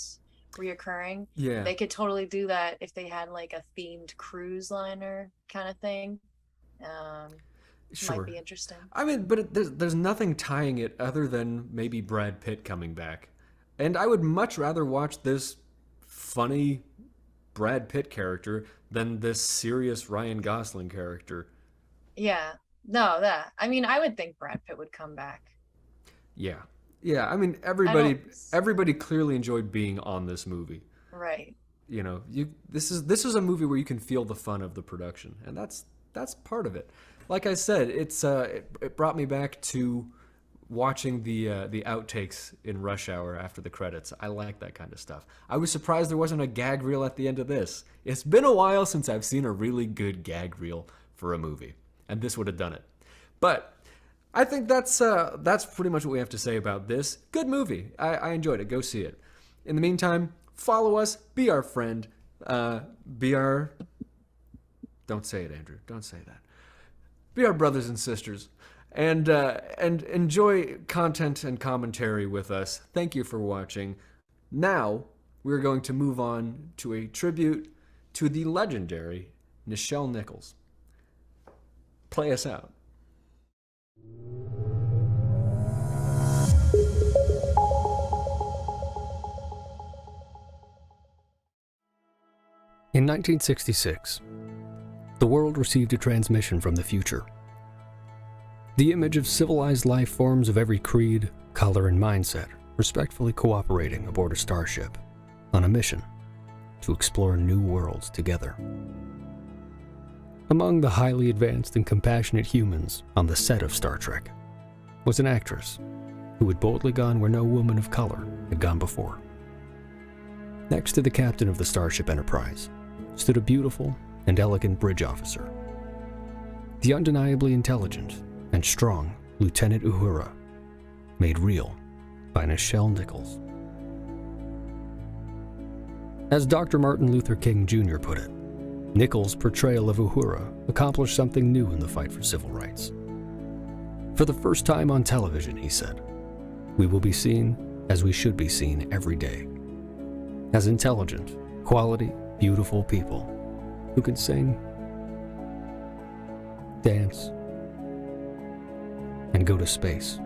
reoccurring. Yeah, they could totally do that if they had a themed cruise liner kind of thing. Sure. Might be interesting. I mean, but there's nothing tying it other than maybe Brad Pitt coming back. And I would much rather watch this funny Brad Pitt character than this serious Ryan Gosling character. Yeah. No, I would think Brad Pitt would come back. Yeah. Yeah, I mean, everybody clearly enjoyed being on this movie. Right. This is a movie where you can feel the fun of the production, and that's part of it. Like I said, it brought me back to watching the outtakes in Rush Hour after the credits. I like that kind of stuff. I was surprised there wasn't a gag reel at the end of this. It's been a while since I've seen a really good gag reel for a movie, and this would have done it. But I think that's pretty much what we have to say about this. Good movie. I enjoyed it. Go see it. In the meantime, follow us. Be our friend. Be our... Don't say it, Andrew. Don't say that. Be our brothers and sisters. And enjoy content and commentary with us. Thank you for watching. Now, we're going to move on to a tribute to the legendary Nichelle Nichols. Play us out. In 1966, the world received a transmission from the future. The image of civilized life forms of every creed, color, and mindset respectfully cooperating aboard a starship on a mission to explore new worlds together. Among the highly advanced and compassionate humans on the set of Star Trek was an actress who had boldly gone where no woman of color had gone before. Next to the captain of the Starship Enterprise stood a beautiful and elegant bridge officer, the undeniably intelligent and strong Lieutenant Uhura, made real by Nichelle Nichols. As Dr. Martin Luther King Jr. put it, Nichols' portrayal of Uhura accomplished something new in the fight for civil rights. For the first time on television, he said, we will be seen as we should be seen every day, as intelligent, quality, beautiful people who can sing, dance, and go to space.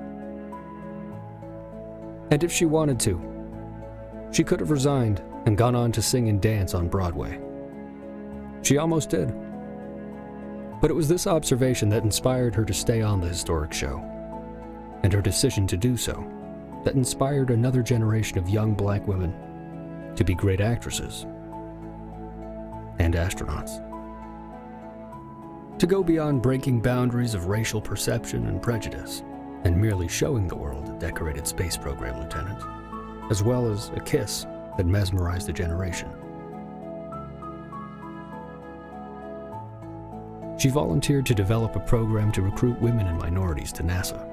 And if she wanted to, she could have resigned and gone on to sing and dance on Broadway. She almost did. But it was this observation that inspired her to stay on the historic show, and her decision to do so that inspired another generation of young black women to be great actresses and astronauts. To go beyond breaking boundaries of racial perception and prejudice and merely showing the world a decorated space program lieutenant, as well as a kiss that mesmerized a generation. She volunteered to develop a program to recruit women and minorities to NASA,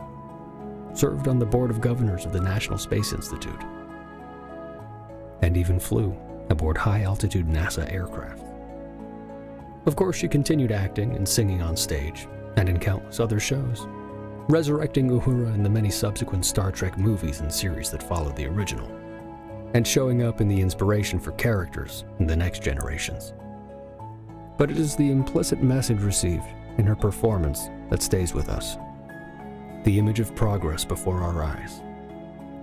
served on the board of governors of the National Space Institute, and even flew aboard high-altitude NASA aircraft. Of course, she continued acting and singing on stage and in countless other shows, resurrecting Uhura in the many subsequent Star Trek movies and series that followed the original, and showing up in the inspiration for characters in the next generations. But it is the implicit message received in her performance that stays with us. The image of progress before our eyes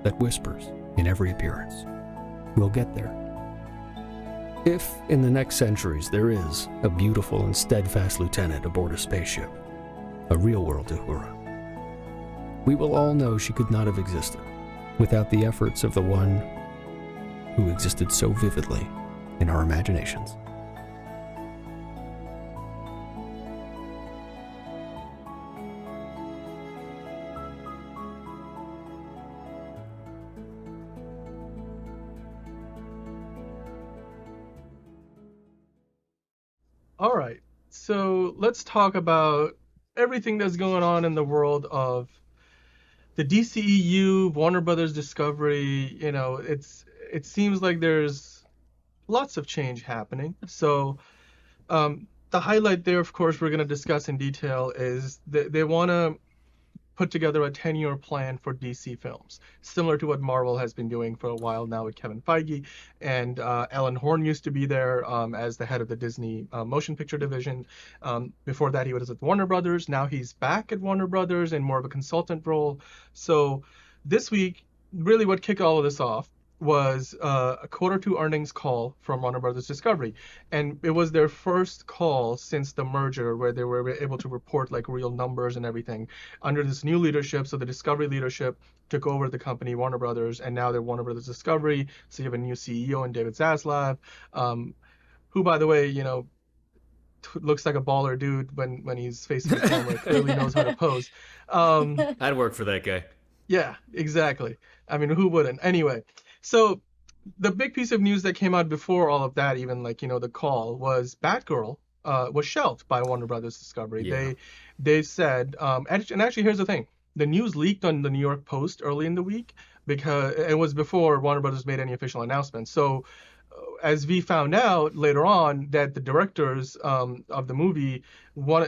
that whispers in every appearance, we'll get there. If, in the next centuries, there is a beautiful and steadfast lieutenant aboard a spaceship, a real-world Uhura, we will all know she could not have existed without the efforts of the one who existed so vividly in our imaginations. All right, so let's talk about everything that's going on in the world of the DCEU, Warner Brothers Discovery. You know, it seems like there's lots of change happening. So the highlight there, of course, we're going to discuss in detail is that they want to put together a 10-year plan for DC films, similar to what Marvel has been doing for a while now with Kevin Feige. And Alan Horn used to be there as the head of the Disney motion picture division. Before that, he was at Warner Brothers. Now he's back at Warner Brothers in more of a consultant role. So this week, really what kicked all of this off was a Q2 earnings call from Warner Brothers Discovery, and it was their first call since the merger where they were able to report like real numbers and everything under this new leadership. So the Discovery leadership took over the company, Warner Brothers, and now they're Warner Brothers Discovery. So you have a new CEO in David Zaslav, who, by the way, you know, looks like a baller dude when he's facing the camera. Clearly knows how to pose. I'd work for that guy. Yeah, exactly. I mean, who wouldn't? Anyway. So the big piece of news that came out before all of that, even like, you know, the call, was Batgirl was shelved by Warner Brothers Discovery. Yeah. They said, and actually here's the thing, the news leaked on the New York Post early in the week because it was before Warner Brothers made any official announcement. So as we found out later on that the directors of the movie,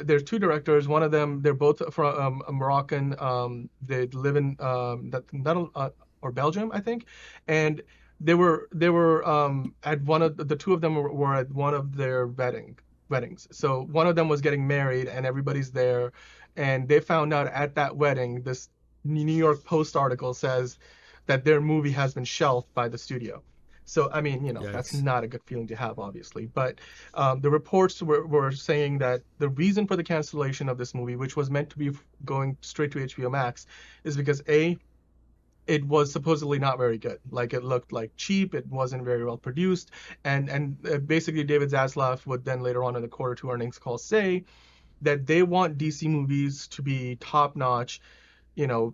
there's two directors. One of them, they're both from Moroccan. They live in or Belgium, I think, and they were at one of the two of them were at one of their weddings. So one of them was getting married and everybody's there, and they found out at that wedding, this New York Post article says that their movie has been shelved by the studio. So I mean, that's Yikes. not a good feeling to have, obviously. But the reports were saying that the reason for the cancellation of this movie, which was meant to be going straight to HBO Max, is because it was supposedly not very good. Like, it looked like cheap, it wasn't very well produced, and basically David Zaslav would then later on in the quarter two earnings call say that they want DC movies to be top notch,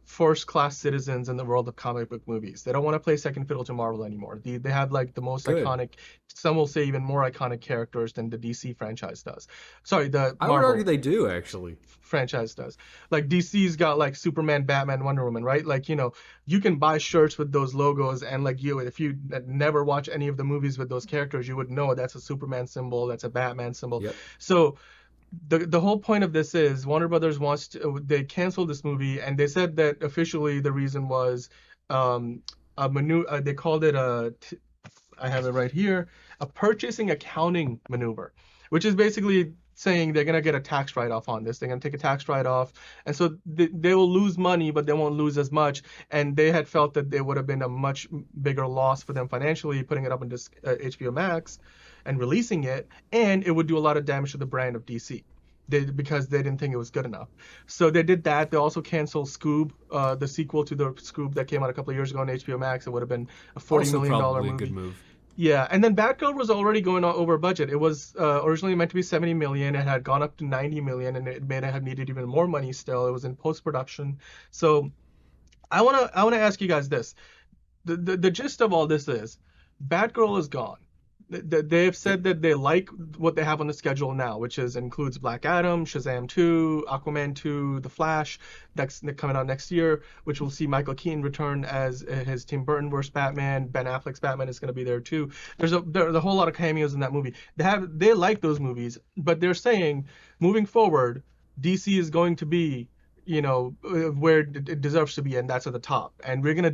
first class citizens in the world of comic book movies. They don't want to play second fiddle to Marvel anymore. They have like the most Good. iconic, some will say even more iconic characters than the DC franchise does. Sorry, the I would Marvel argue they do, actually. franchise does. Like, DC's got like Superman, Batman, Wonder Woman, right? Like, you can buy shirts with those logos, and like, if you never watch any of the movies with those characters, you would know that's a Superman symbol, that's a Batman symbol. Yep. So the whole point of this is Warner Brothers they canceled this movie, and they said that officially the reason was they called it I have it right here, a purchasing accounting maneuver, which is basically saying they're going to get a tax write-off on this. They're going to take a tax write-off, and so they will lose money, but they won't lose as much. And they had felt that there would have been a much bigger loss for them financially putting it up on HBO Max and releasing it, and it would do a lot of damage to the brand of DC. Because they didn't think it was good enough. So they did that. They also canceled Scoob, the sequel to the Scoob that came out a couple of years ago on HBO Max. It would have been a $40 million probably movie. a good move. Yeah, and then Batgirl was already going over budget. It was originally meant to be 70 million. It had gone up to 90 million, and it may have needed even more money still. It was in post-production. So I wanna ask you guys this. The gist of all this is Batgirl is gone. They've said that they like what they have on the schedule now, which includes Black Adam, Shazam 2, Aquaman 2, The Flash, coming out next year, which will see Michael Keaton return as his Tim Burton versus Batman. Ben Affleck's Batman is going to be there too. There's a whole lot of cameos in that movie. They like those movies, but they're saying moving forward, DC is going to be where it deserves to be, and that's at the top. And we're gonna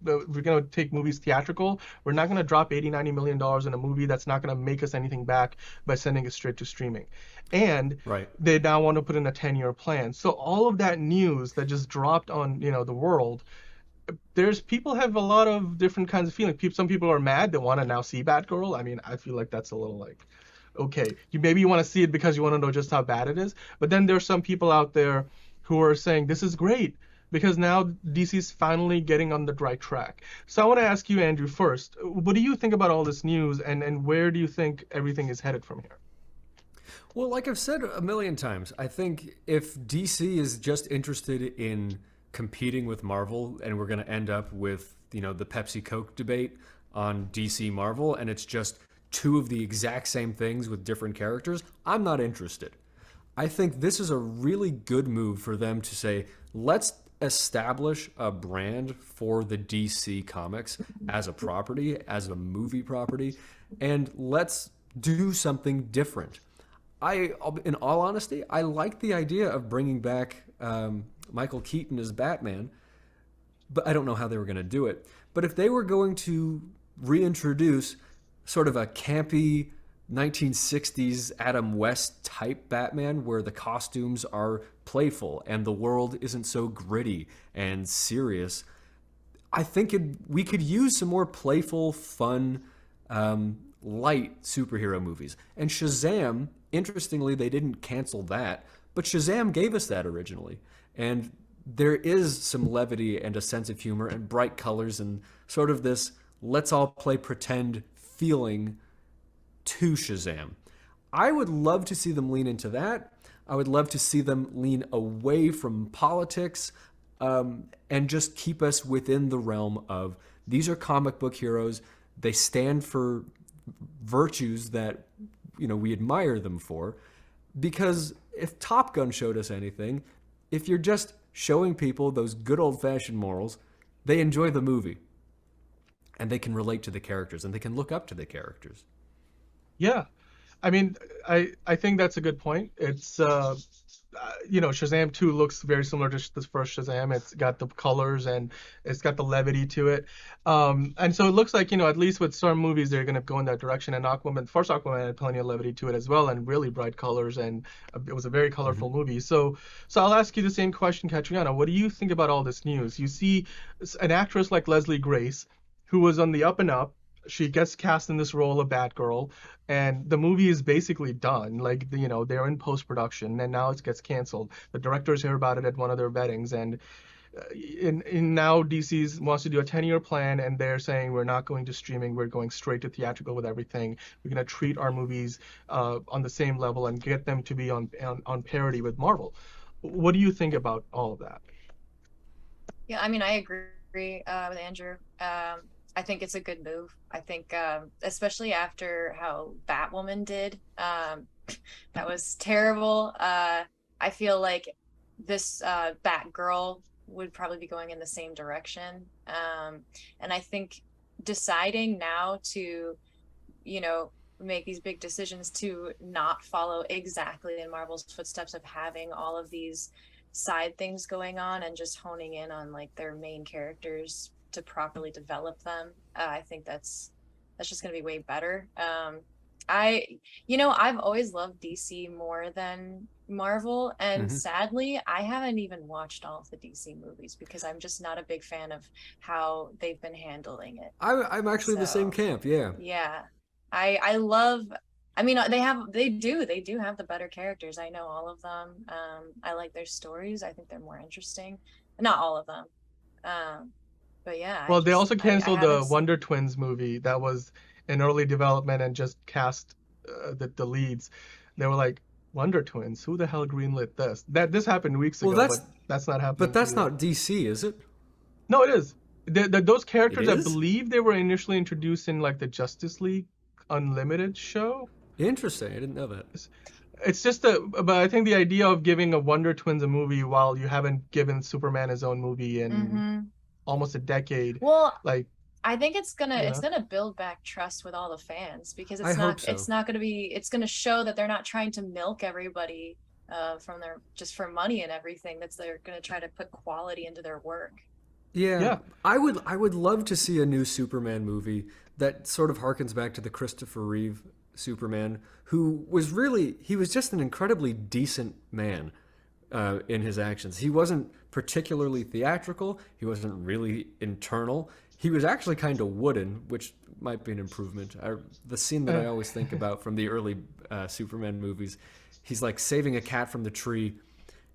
we're gonna take movies theatrical. We're not gonna drop $80-90 million in a movie that's not gonna make us anything back by sending it straight to streaming. And Right. they now want to put in a 10-year plan. So all of that news that just dropped on the world, people have a lot of different kinds of feelings. Some people are mad, they want to now see Batgirl. I mean, I feel like that's a little like, okay, maybe you want to see it because you want to know just how bad it is. But then there's some people out there who are saying this is great because now DC's finally getting on the right track. So I want to ask you, Andrew, first, what do you think about all this news, and where do you think everything is headed from here? Well, like I've said a million times, I think if DC is just interested in competing with Marvel, and we're going to end up with, the Pepsi Coke debate on DC Marvel, and it's just two of the exact same things with different characters, I'm not interested. I think this is a really good move for them to say, let's establish a brand for the DC comics as a property, as a movie property, and let's do something different. In all honesty, I like the idea of bringing back Michael Keaton as Batman, but I don't know how they were going to do it. But if they were going to reintroduce sort of a campy 1960s Adam West type Batman where the costumes are playful and the world isn't so gritty and serious, I think we could use some more playful, fun, light superhero movies. And Shazam, interestingly, they didn't cancel that, but Shazam gave us that originally. And there is some levity and a sense of humor and bright colors and sort of this let's all play pretend feeling to Shazam. I would love to see them lean into that. I would love to see them lean away from politics and just keep us within the realm of these are comic book heroes. They stand for virtues that we admire them for. Because if Top Gun showed us anything, if you're just showing people those good old-fashioned morals, they enjoy the movie. And they can relate to the characters and they can look up to the characters. Yeah, I mean, I think that's a good point. It's Shazam 2 looks very similar to the first Shazam. It's got the colors and it's got the levity to it. And so it looks like, at least with some movies, they're going to go in that direction. And first Aquaman had plenty of levity to it as well, and really bright colors. And it was a very colorful movie. So I'll ask you the same question, Catriona. What do you think about all this news? You see an actress like Leslie Grace, who was on the up and up. She gets cast in this role of Batgirl, and the movie is basically done. Like, they're in post-production, and now it gets canceled. The directors hear about it at one of their weddings, and now DC wants to do a 10-year plan, and they're saying we're not going to streaming, we're going straight to theatrical with everything. We're going to treat our movies on the same level and get them to be on parity with Marvel. What do you think about all of that? Yeah, I mean, I agree with Andrew. I think it's a good move. I think, especially after how Batwoman did, that was terrible. I feel like this Batgirl would probably be going in the same direction. And I think deciding now to, make these big decisions to not follow exactly in Marvel's footsteps of having all of these side things going on and just honing in on like their main characters to properly develop them. I think that's just going to be way better. I've always loved DC more than Marvel, and sadly, I haven't even watched all of the DC movies because I'm just not a big fan of how they've been handling it. I'm actually the same camp. Yeah. Yeah. I love, I mean, they do have the better characters. I know all of them. I like their stories. I think they're more interesting. Not all of them. But yeah. Well, they also canceled the Wonder Twins movie that was in early development and just cast the leads. They were like, Wonder Twins? Who the hell greenlit this? This happened weeks ago, but that's not happening. But that's not DC, is it? No, it is. Those characters, I believe they were initially introduced in like the Justice League Unlimited show. Interesting. I didn't know that. It's just but I think the idea of giving a Wonder Twins a movie while you haven't given Superman his own movie in almost a decade. Well, like, I think it's gonna build back trust with all the fans because it's gonna show that they're not trying to milk everybody for money and everything. They're gonna try to put quality into their work. Yeah. I would love to see a new Superman movie that sort of harkens back to the Christopher Reeve Superman, who was just an incredibly decent man in his actions. He wasn't particularly theatrical. He wasn't really internal. He was actually kind of wooden, which might be an improvement. The scene that I always think about from the early Superman movies, he's like saving a cat from the tree,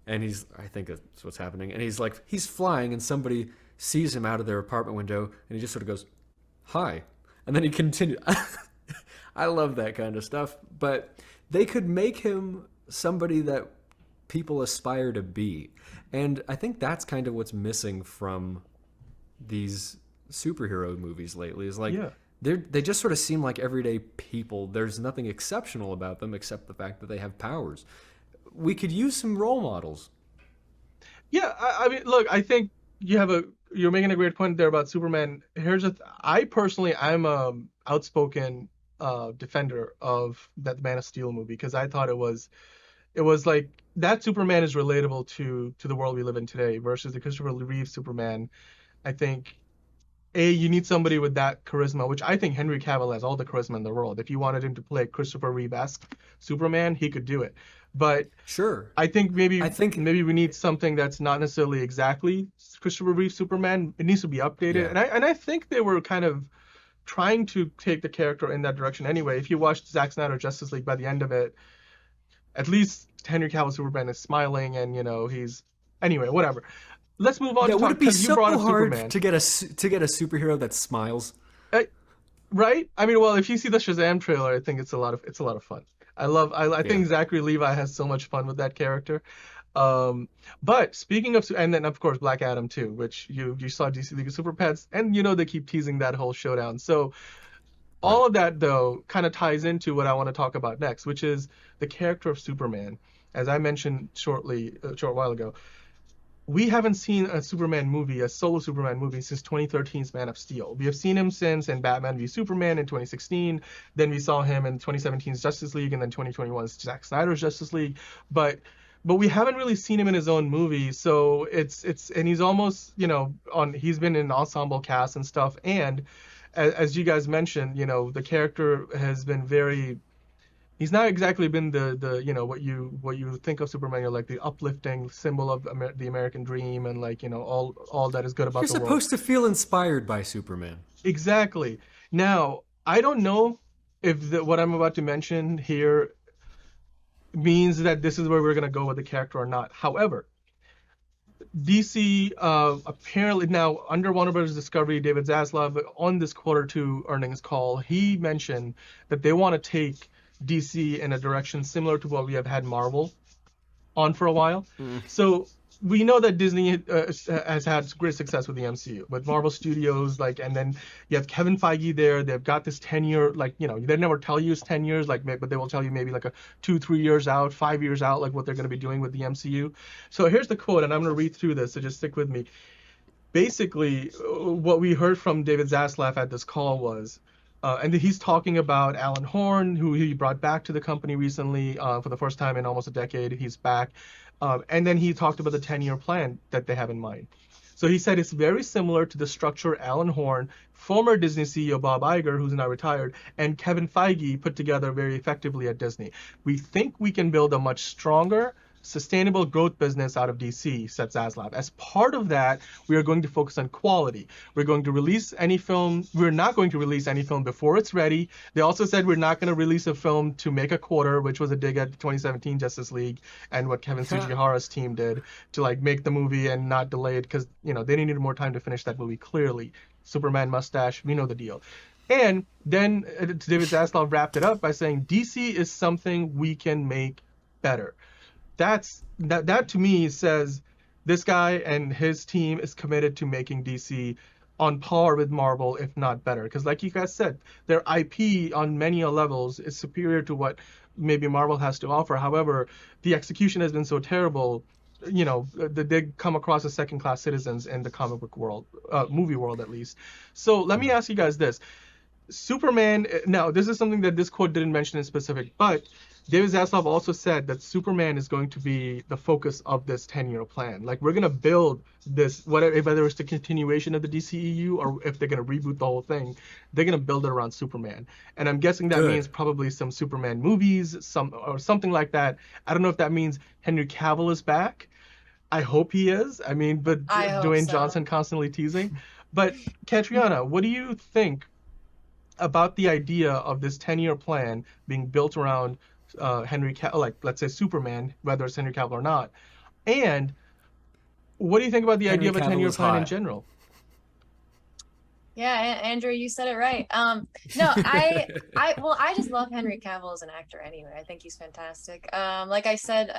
and I think that's what's happening, and he's flying, and somebody sees him out of their apartment window, and he just sort of goes, "Hi," and then he continues. I love that kind of stuff, but they could make him somebody that people aspire to be, and I think that's kind of what's missing from these superhero movies lately. Is like they just sort of seem like everyday people. There's nothing exceptional about them except the fact that they have powers. We could use some role models. Yeah, I mean, look, I think you're making a great point there about Superman. I personally, I'm a outspoken defender of that Man of Steel movie because I thought it was like that Superman is relatable to the world we live in today versus the Christopher Reeve Superman. I think you need somebody with that charisma, which I think Henry Cavill has all the charisma in the world. If you wanted him to play Christopher Reeve-esque Superman, he could do it. But sure, I think maybe we need something that's not necessarily exactly Christopher Reeve Superman. It needs to be updated, and I think they were kind of trying to take the character in that direction anyway. If you watched Zack Snyder Justice League, by the end of it, at least Henry Cavill Superman is smiling, and he's anyway. Whatever. Let's move on. Would it be so hard to get a superhero that smiles? Right? I mean, well, if you see the Shazam trailer, I think it's a lot of fun. I think Zachary Levi has so much fun with that character. But speaking of, and then of course Black Adam too, which you saw DC League of Super Pets, and they keep teasing that whole showdown. So all of that though kind of ties into what I want to talk about next, which is the character of Superman. As I mentioned a short while ago, we haven't seen a solo Superman movie since 2013's Man of Steel. We have seen him since in Batman v Superman in 2016. Then we saw him in 2017's Justice League, and then 2021's Zack Snyder's Justice League. But but we haven't really seen him in his own movie. So and he's almost, he's been in ensemble cast and stuff. And as you guys mentioned, the character has been he's not exactly been the what you think of Superman. You're like the uplifting symbol of the American dream, and like, all that is good about You're the world. supposed to feel inspired by Superman. Exactly. Now, I don't know if what I'm about to mention here means that this is where we're going to go with the character or not. However, DC apparently now, under Warner Bros. Discovery, David Zaslav, on this Q2 earnings call, he mentioned that they want to take DC in a direction similar to what we have had Marvel on for a while. So we know that Disney has had great success with the MCU, with Marvel Studios, and then you have Kevin Feige there. They've got this 10-year, they never tell you it's 10 years, but they will tell you maybe like a 2-3 years out, 5 years out, like what they're going to be doing with the MCU. So here's the quote, and I'm going to read through this, so just stick with me. Basically, what we heard from David Zaslav at this call was, and he's talking about Alan Horn, who he brought back to the company recently for the first time in almost a decade. He's back. And then he talked about the 10-year plan that they have in mind. So he said it's very similar to the structure Alan Horn, former Disney CEO Bob Iger, who's now retired, and Kevin Feige put together very effectively at Disney. We think we can build a much stronger, sustainable growth business out of DC, said Zaslav. As part of that, we are going to focus on quality. We're not going to release any film before it's ready. They also said we're not going to release a film to make a quarter, which was a dig at 2017 Justice League and what Kevin Tsujihara's team did to make the movie and not delay it, because they needed more time to finish that movie. Clearly, Superman mustache, we know the deal. And then David Zaslav wrapped it up by saying DC is something we can make better. That to me says this guy and his team is committed to making DC on par with Marvel, if not better. Because like you guys said, their IP on many levels is superior to what maybe Marvel has to offer. However, the execution has been so terrible, they come across as second-class citizens in the comic book world, movie world at least. So let me ask you guys this. Superman, now this is something that this quote didn't mention in specific, but David Zaslav also said that Superman is going to be the focus of this 10-year plan. We're going to build this, whether it's the continuation of the DCEU or if they're going to reboot the whole thing, they're going to build it around Superman. And I'm guessing that means probably some Superman movies, or something like that. I don't know if that means Henry Cavill is back. I hope he is. I mean, but Dwayne Johnson constantly teasing. But Catriona, what do you think about the idea of this 10-year plan being built around Henry Cavill, let's say Superman, whether it's Henry Cavill or not? And what do you think about the idea of a 10-year plan in general? Yeah, Andrew, you said it right. No, I just love Henry Cavill as an actor anyway. I think he's fantastic. Like I said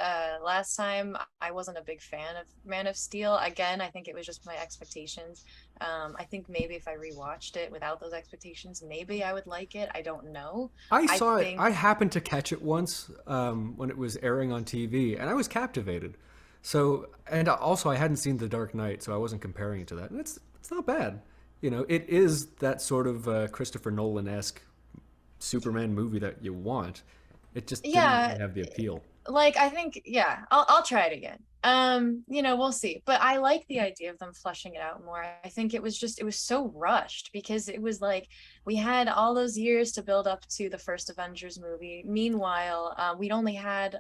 last time, I wasn't a big fan of Man of Steel. Again, I think it was just my expectations. I think maybe if I rewatched it without those expectations, maybe I would like it. I don't know. I saw it. I happened to catch it once when it was airing on TV, and I was captivated. So, and also I hadn't seen The Dark Knight, so I wasn't comparing it to that. And it's not bad. It is that sort of Christopher Nolan-esque Superman movie that you want. It just didn't have the appeal. I think, I'll try it again. We'll see. But I like the idea of them fleshing it out more. I think it was so rushed, because it was we had all those years to build up to the first Avengers movie. Meanwhile, we'd only had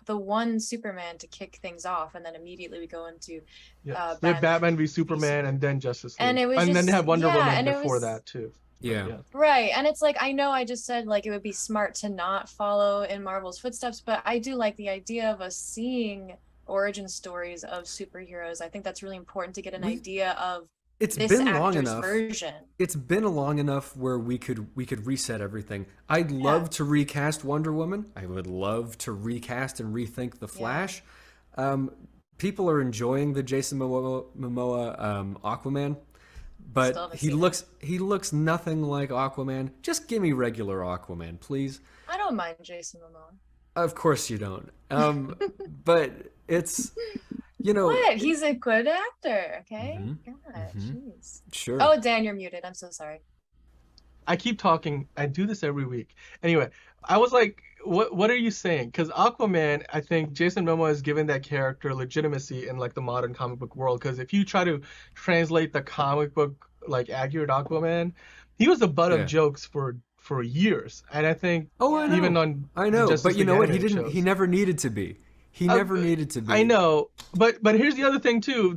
the one Superman to kick things off, and then immediately we go into Batman v Superman, and then Justice League, and then they have Wonder Woman before that too. Yeah. Right. And it's I know I just said it would be smart to not follow in Marvel's footsteps, but I do like the idea of us seeing origin stories of superheroes. I think that's really important to get an idea of it's this been long enough version. It's been long enough where we could reset everything. I'd love to recast Wonder Woman. I would love to recast and rethink the Flash. People are enjoying the Jason Momoa Aquaman, but he looks nothing like Aquaman. Just give me regular Aquaman, please. I don't mind Jason Momoa. Of course you don't. But it's what? He's a good actor, okay? God, jeez. Sure. Oh, Dan, you're muted. I'm so sorry. I keep talking. I do this every week. Anyway, I was what are you saying? Because Aquaman, I think Jason Momoa has given that character legitimacy in like the modern comic book world. Because if you try to translate the comic book like accurate Aquaman, he was the butt of Yeah. jokes for years, and I think Oh, I know. even on I the know, Justice but you League know what? He animated didn't. He shows. never needed to be. He never needed to be. I know, but here's the other thing too.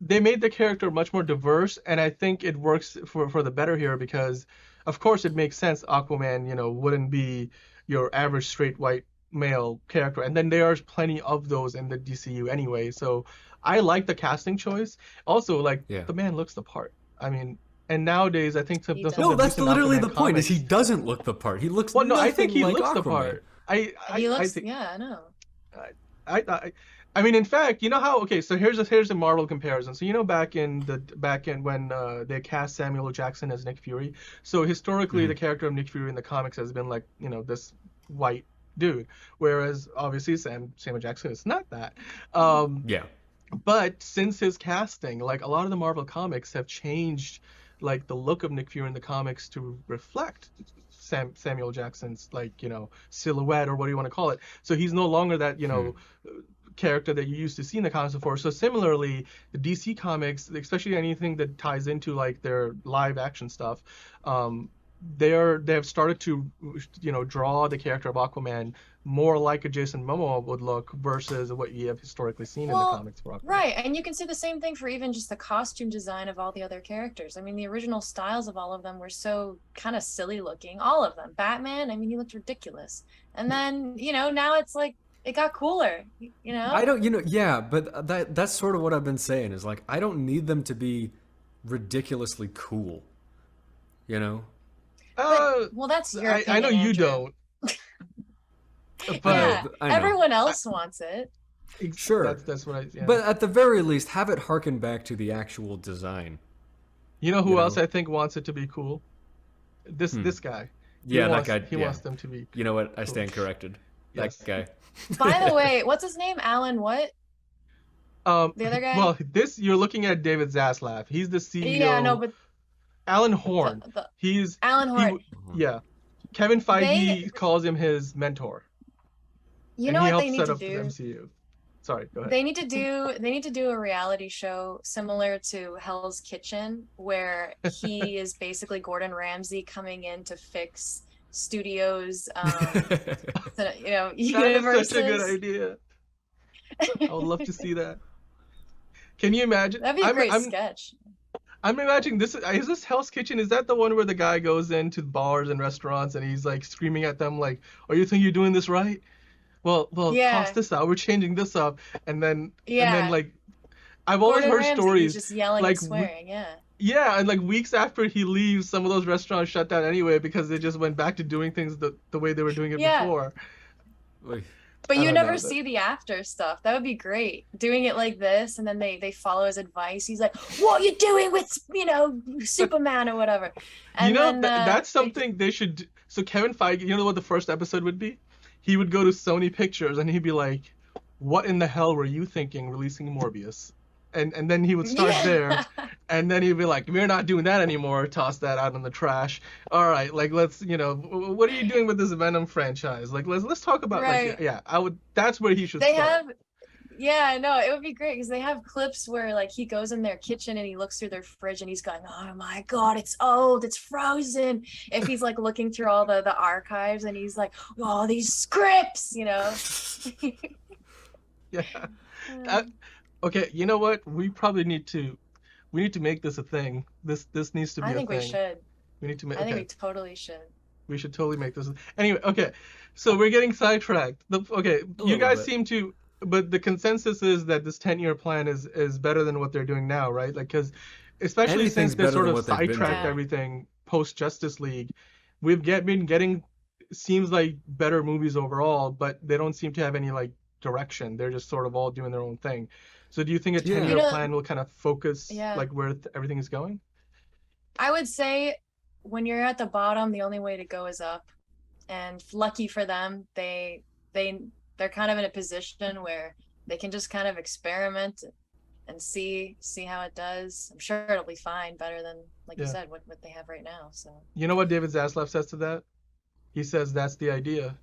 They made the character much more diverse, and I think it works for the better here because, of course, it makes sense. Aquaman, wouldn't be your average straight white male character, and then there are plenty of those in the DCU anyway. So I like the casting choice. Also, like Yeah. the man looks the part. I mean, and nowadays I think He does. some of No, the that's recent literally Aquaman the point. Is he comics- doesn't look the part. He looks. Well, no, I nothing think he like looks the Aquaman. part. He looks, I think. yeah, I know. I mean, in fact, you know how? Okay, so here's a Marvel comparison. So back in when they cast Samuel L. Jackson as Nick Fury. So historically, the character of Nick Fury in the comics has been like this white dude, whereas obviously Samuel Jackson is not that. Yeah. But since his casting, like a lot of the Marvel comics have changed, like the look of Nick Fury in the comics to reflect Samuel Jackson's silhouette or what do you want to call it. So he's no longer that character that you used to see in the comics before. So similarly, the DC comics, especially anything that ties into like their live action stuff, they have started to draw the character of Aquaman more like a Jason Momoa would look versus what you have historically seen in the comics for Aquaman. Right, and you can see the same thing for even just the costume design of all the other characters. I mean, the original styles of all of them were so kind of silly looking. All of them. Batman, I mean, he looked ridiculous. And then, now it's like, it got cooler, I don't, yeah, but that's sort of what I've been saying is like, I don't need them to be ridiculously cool, Well, that's your opinion, I know you Andrew. don't. But Yeah, I know. everyone else wants it. Sure. That's what yeah. But at the very least, have it harken back to the actual design. You know who You know? else I think wants it to be cool? This guy. Yeah, wants, that guy. He yeah. wants them to be. You know what? I stand corrected. Yes. That guy. By the way, what's his name? Alan what? The other guy? Well, you're looking at David Zaslav. He's the CEO. Yeah, no, but Alan Horn. He's Alan Horn. yeah. Kevin Feige calls him his mentor. You and know he what they helped need set to up do? the MCU. Sorry, go ahead. They need to do a reality show similar to Hell's Kitchen, where he is basically Gordon Ramsay coming in to fix studios, That universes. is such a good idea. I would love to see that. Can you imagine? That'd be a great sketch. I'm imagining this. Is this Hell's Kitchen? Is that the one where the guy goes into bars and restaurants and he's like screaming at them like, "Oh, you think you're doing this right? Well, Yeah. toss this out. We're changing this up." And then Yeah. like, I've always Gordon heard Ramsay, stories he's just yelling like and swearing. Yeah. yeah, and like weeks after he leaves, some of those restaurants shut down anyway because they just went back to doing things the way they were doing it Yeah. before. But I you don't never know, see the after stuff. That would be great. Doing it like this, and then they follow his advice. He's like, "What are you doing with Superman or whatever?" And then, that's something they should do. So Kevin Feige, you know what the first episode would be? He would go to Sony Pictures and he'd be like, "What in the hell were you thinking releasing Morbius?" And then he would start there, and then he'd be like, "We're not doing that anymore. Toss that out in the trash. All right, like let's, what are you doing with this Venom franchise? Like let's talk about Right. I would. That's where he should they start. have, yeah, no, it would be great because they have clips where like he goes in their kitchen and he looks through their fridge and he's going, "Oh my God, it's old, it's frozen." If he's like looking through all the archives and he's like, "Oh, these scripts," Yeah. Okay, you know what? We probably need to make this a thing. This needs to be I think a we thing. should. We need to make. I think Okay. we totally should. We should totally make this. Anyway, okay. So we're getting sidetracked. You little guys bit. seem to, but the consensus is that this 10-year plan is better than what they're doing now, right? Like, because especially Anything's since they better sort than of what they've been sidetracked doing. everything post Justice League, we've been getting seems like better movies overall, but they don't seem to have any like direction. They're just sort of all doing their own thing. So do you think a 10-year plan will kind of focus like where everything is going? I would say when you're at the bottom, the only way to go is up. And lucky for them, they're kind of in a position where they can just kind of experiment and see how it does. I'm sure it'll be fine, better than you said what they have right now. So you know what David Zaslav says to that? He says that's the idea.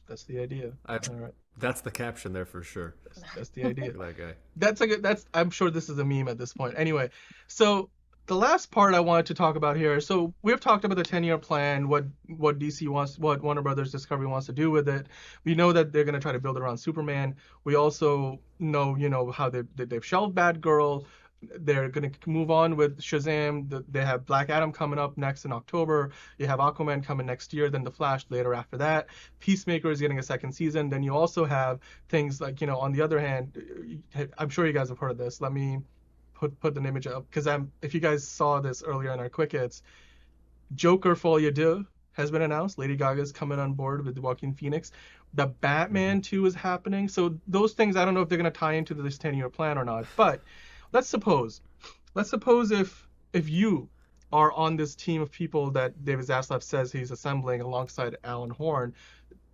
That's the idea. All right. That's the caption there for sure. That's the idea. That guy. That's I'm sure this is a meme at this point. Anyway, so the last part I wanted to talk about here. So we've talked about the 10-year plan, what DC wants, what Warner Brothers Discovery wants to do with it. We know that they're going to try to build it around Superman. We also know, how they've shelved Batgirl. They're going to move on with Shazam. They have Black Adam coming up next in October. You have Aquaman coming next year, then The Flash later after that. Peacemaker is getting a second season. Then you also have things like, on the other hand, I'm sure you guys have heard of this. Let me put the image up, because if you guys saw this earlier in our quick hits, Joker Folie Deux has been announced. Lady Gaga's coming on board with Joaquin Phoenix. The Batman 2 is happening. So those things, I don't know if they're going to tie into this 10-year plan or not, but let's suppose if you are on this team of people that David Zaslav says he's assembling alongside Alan Horn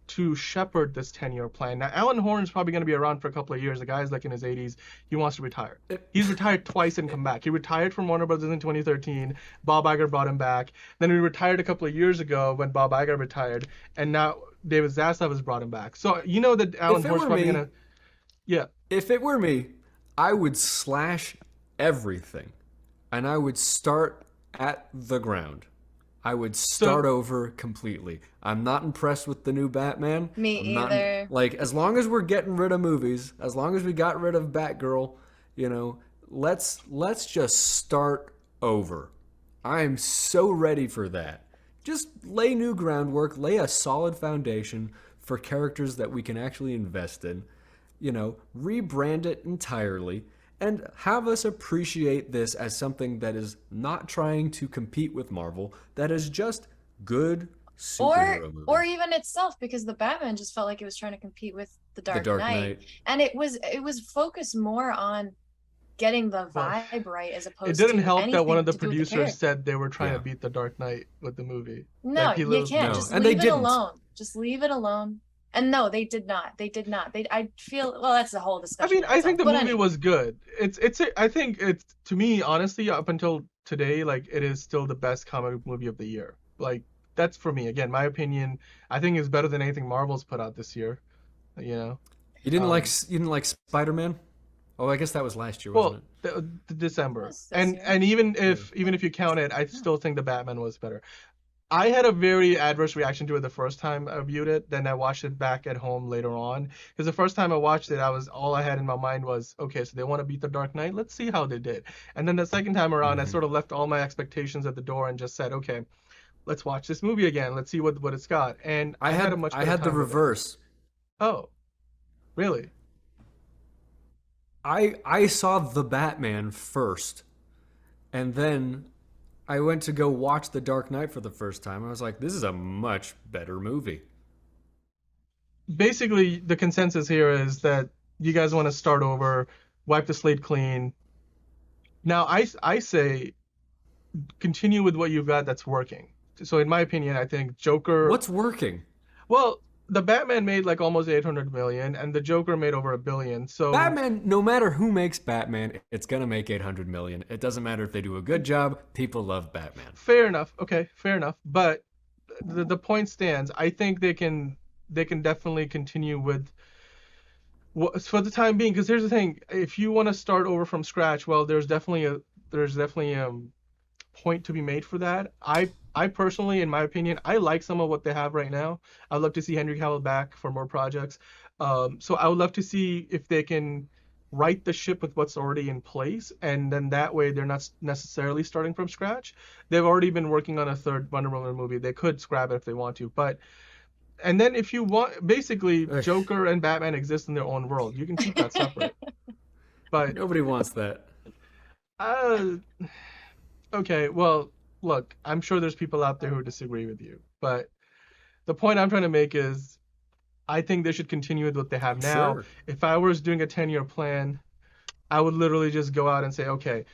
to shepherd this 10-year plan. Now, Alan Horn's probably going to be around for a couple of years. The guy's like in his 80s. He wants to retire. He's retired twice and come back. He retired from Warner Brothers in 2013. Bob Iger brought him back. Then he retired a couple of years ago when Bob Iger retired. And now David Zaslav has brought him back. So you know that Alan Horn's probably going to... Yeah. If it were me, I would slash everything, and I would start at the ground. I would start over completely. I'm not impressed with the new Batman. Me either. As long as we're getting rid of movies, as long as we got rid of Batgirl, let's just start over. I am so ready for that. Just lay new groundwork, lay a solid foundation for characters that we can actually invest in. Rebrand it entirely, and have us appreciate this as something that is not trying to compete with Marvel, that is just good superhero movie. Or even itself, because the Batman just felt like it was trying to compete with the Dark Knight. And it was focused more on getting the vibe right, as opposed to it didn't help that one of the to producers said they were trying to beat the Dark Knight with the movie. No, you can't. No. Just And leave they it didn't. alone. Just leave it alone. And no, they did not. I feel, well, that's a whole discussion. I think the movie was good. I think it's, to me, honestly, up until today, it is still the best comic movie of the year. That's for me. Again, my opinion. I think it's better than anything Marvel's put out this year. You didn't like Spider-Man? Oh, I guess that was last year, wasn't it? December. This And year. and even if you count it, I still think the Batman was better. I had a very adverse reaction to it the first time I viewed it. Then I watched it back at home later on. Because the first time I watched it, all I had in my mind was, okay, so they want to beat the Dark Knight. Let's see how they did. And then the second time around, I sort of left all my expectations at the door and just said, okay, let's watch this movie again. Let's see what it's got. And I had a much better I had the time with it. reverse. Oh, really? I saw the Batman first, and then I went to go watch The Dark Knight for the first time. I was like, this is a much better movie. Basically, the consensus here is that you guys want to start over, wipe the slate clean. Now, I say continue with what you've got that's working. So in my opinion, I think Joker... What's working? Well, the Batman made almost 800 million, and the Joker made over $1 billion. So Batman, no matter who makes Batman, it's going to make 800 million. It doesn't matter if they do a good job. People love Batman. Fair enough. Okay, fair enough. But the point stands. I think they can definitely continue with for the time being. Because here's the thing: if you want to start over from scratch, well, there's definitely a point to be made for that. I personally, in my opinion, I like some of what they have right now. I'd love to see Henry Cavill back for more projects. So I would love to see if they can right the ship with what's already in place, and then that way they're not necessarily starting from scratch. They've already been working on a third Wonder Woman movie. They could scrap it if they want to, and then if you want, basically Joker and Batman exist in their own world. You can keep that separate. But Nobody wants that. okay, well, look, I'm sure there's people out there who disagree with you, but the point I'm trying to make is I think they should continue with what they have now. Sure. If I was doing a 10-year plan, I would literally just go out and say, okay,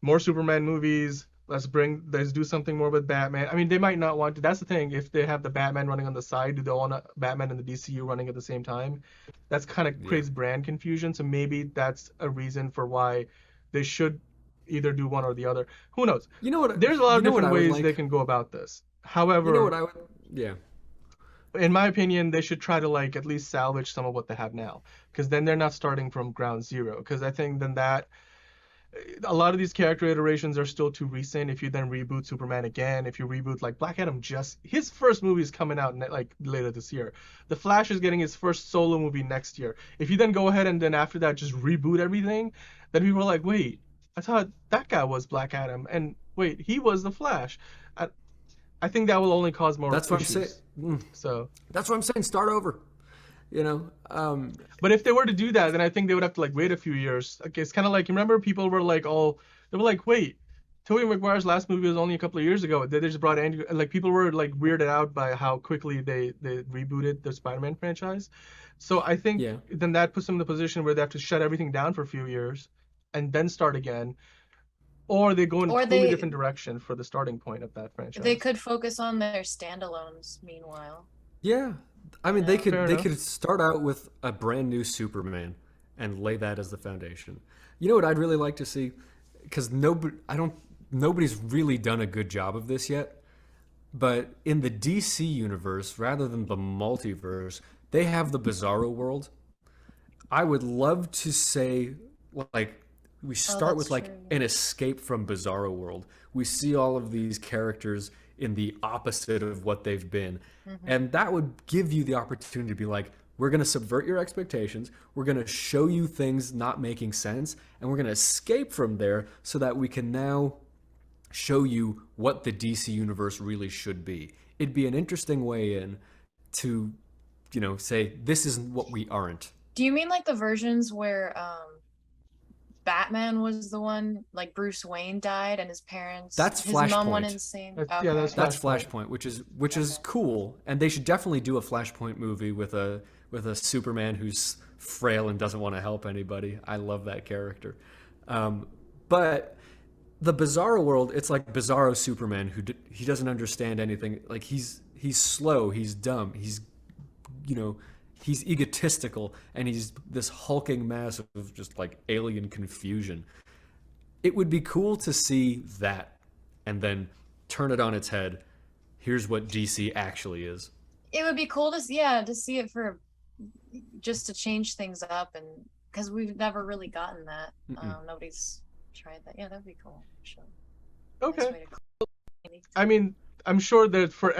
more Superman movies. Let's do something more with Batman. I mean, they might not want to. That's the thing. If they have the Batman running on the side, do they want Batman and the DCU running at the same time? That's kind of creates brand confusion. So maybe that's a reason for why they should either do one or the other. Who knows? You know what? There's a lot of different ways like? they can go about this. However, You know what I would? Yeah. in my opinion, they should try to like at least salvage some of what they have now, because then they're not starting from ground zero. Because I think then that a lot of these character iterations are still too recent. If you then reboot Superman again, if you reboot like Black Adam, just his first movie is coming out like later this year. The Flash is getting his first solo movie next year. If you then go ahead and then after that just reboot everything, then people are like, wait, I thought that guy was Black Adam, and wait, he was the Flash. I think that will only cause more That's what I'm issues. saying. So That's what I'm saying. Start over. You know. but if they were to do that, then I think they would have to like wait a few years. Like, it's kind of like, remember people were like they were like, wait, Tobey Maguire's last movie was only a couple of years ago. They just brought Andrew, like people were like weirded out by how quickly they rebooted the Spider-Man franchise. So I think then that puts them in the position where they have to shut everything down for a few years and then start again. Or they go in a totally different direction for the starting point of that franchise. They could focus on their standalones meanwhile. Yeah. I mean, Yeah. they could start out with a brand new Superman and lay that as the foundation. You know what I'd really like to see? Because nobody's really done a good job of this yet. But in the DC universe, rather than the multiverse, they have the Bizarro world. I would love to say, like, we start with like an escape from Bizarro world. We see all of these characters in the opposite of what they've been. And that would give you the opportunity to be like, we're going to subvert your expectations. We're going to show you things not making sense. And we're going to escape from there so that we can now show you what the DC universe really should be. It'd be an interesting way in to, you know, say, this isn't what we aren't. Do you mean like the versions where Batman was the one, like Bruce Wayne died and his parents, That's his mom went Flashpoint. insane? That's- yeah, That's Flashpoint, which is cool, and they should definitely do a Flashpoint movie with a Superman who's frail and doesn't want to help anybody. I love that character. But the Bizarro world, it's like Bizarro Superman he doesn't understand anything. Like he's slow, he's dumb, he's egotistical, and he's this hulking mass of just like alien confusion. It would be cool to see that and then turn it on its head. Here's what DC actually is. It would be cool to see it for just to change things up, and because we've never really gotten that. Nobody's tried that. Yeah, that'd be cool. Sure. Okay. I mean, I'm sure that for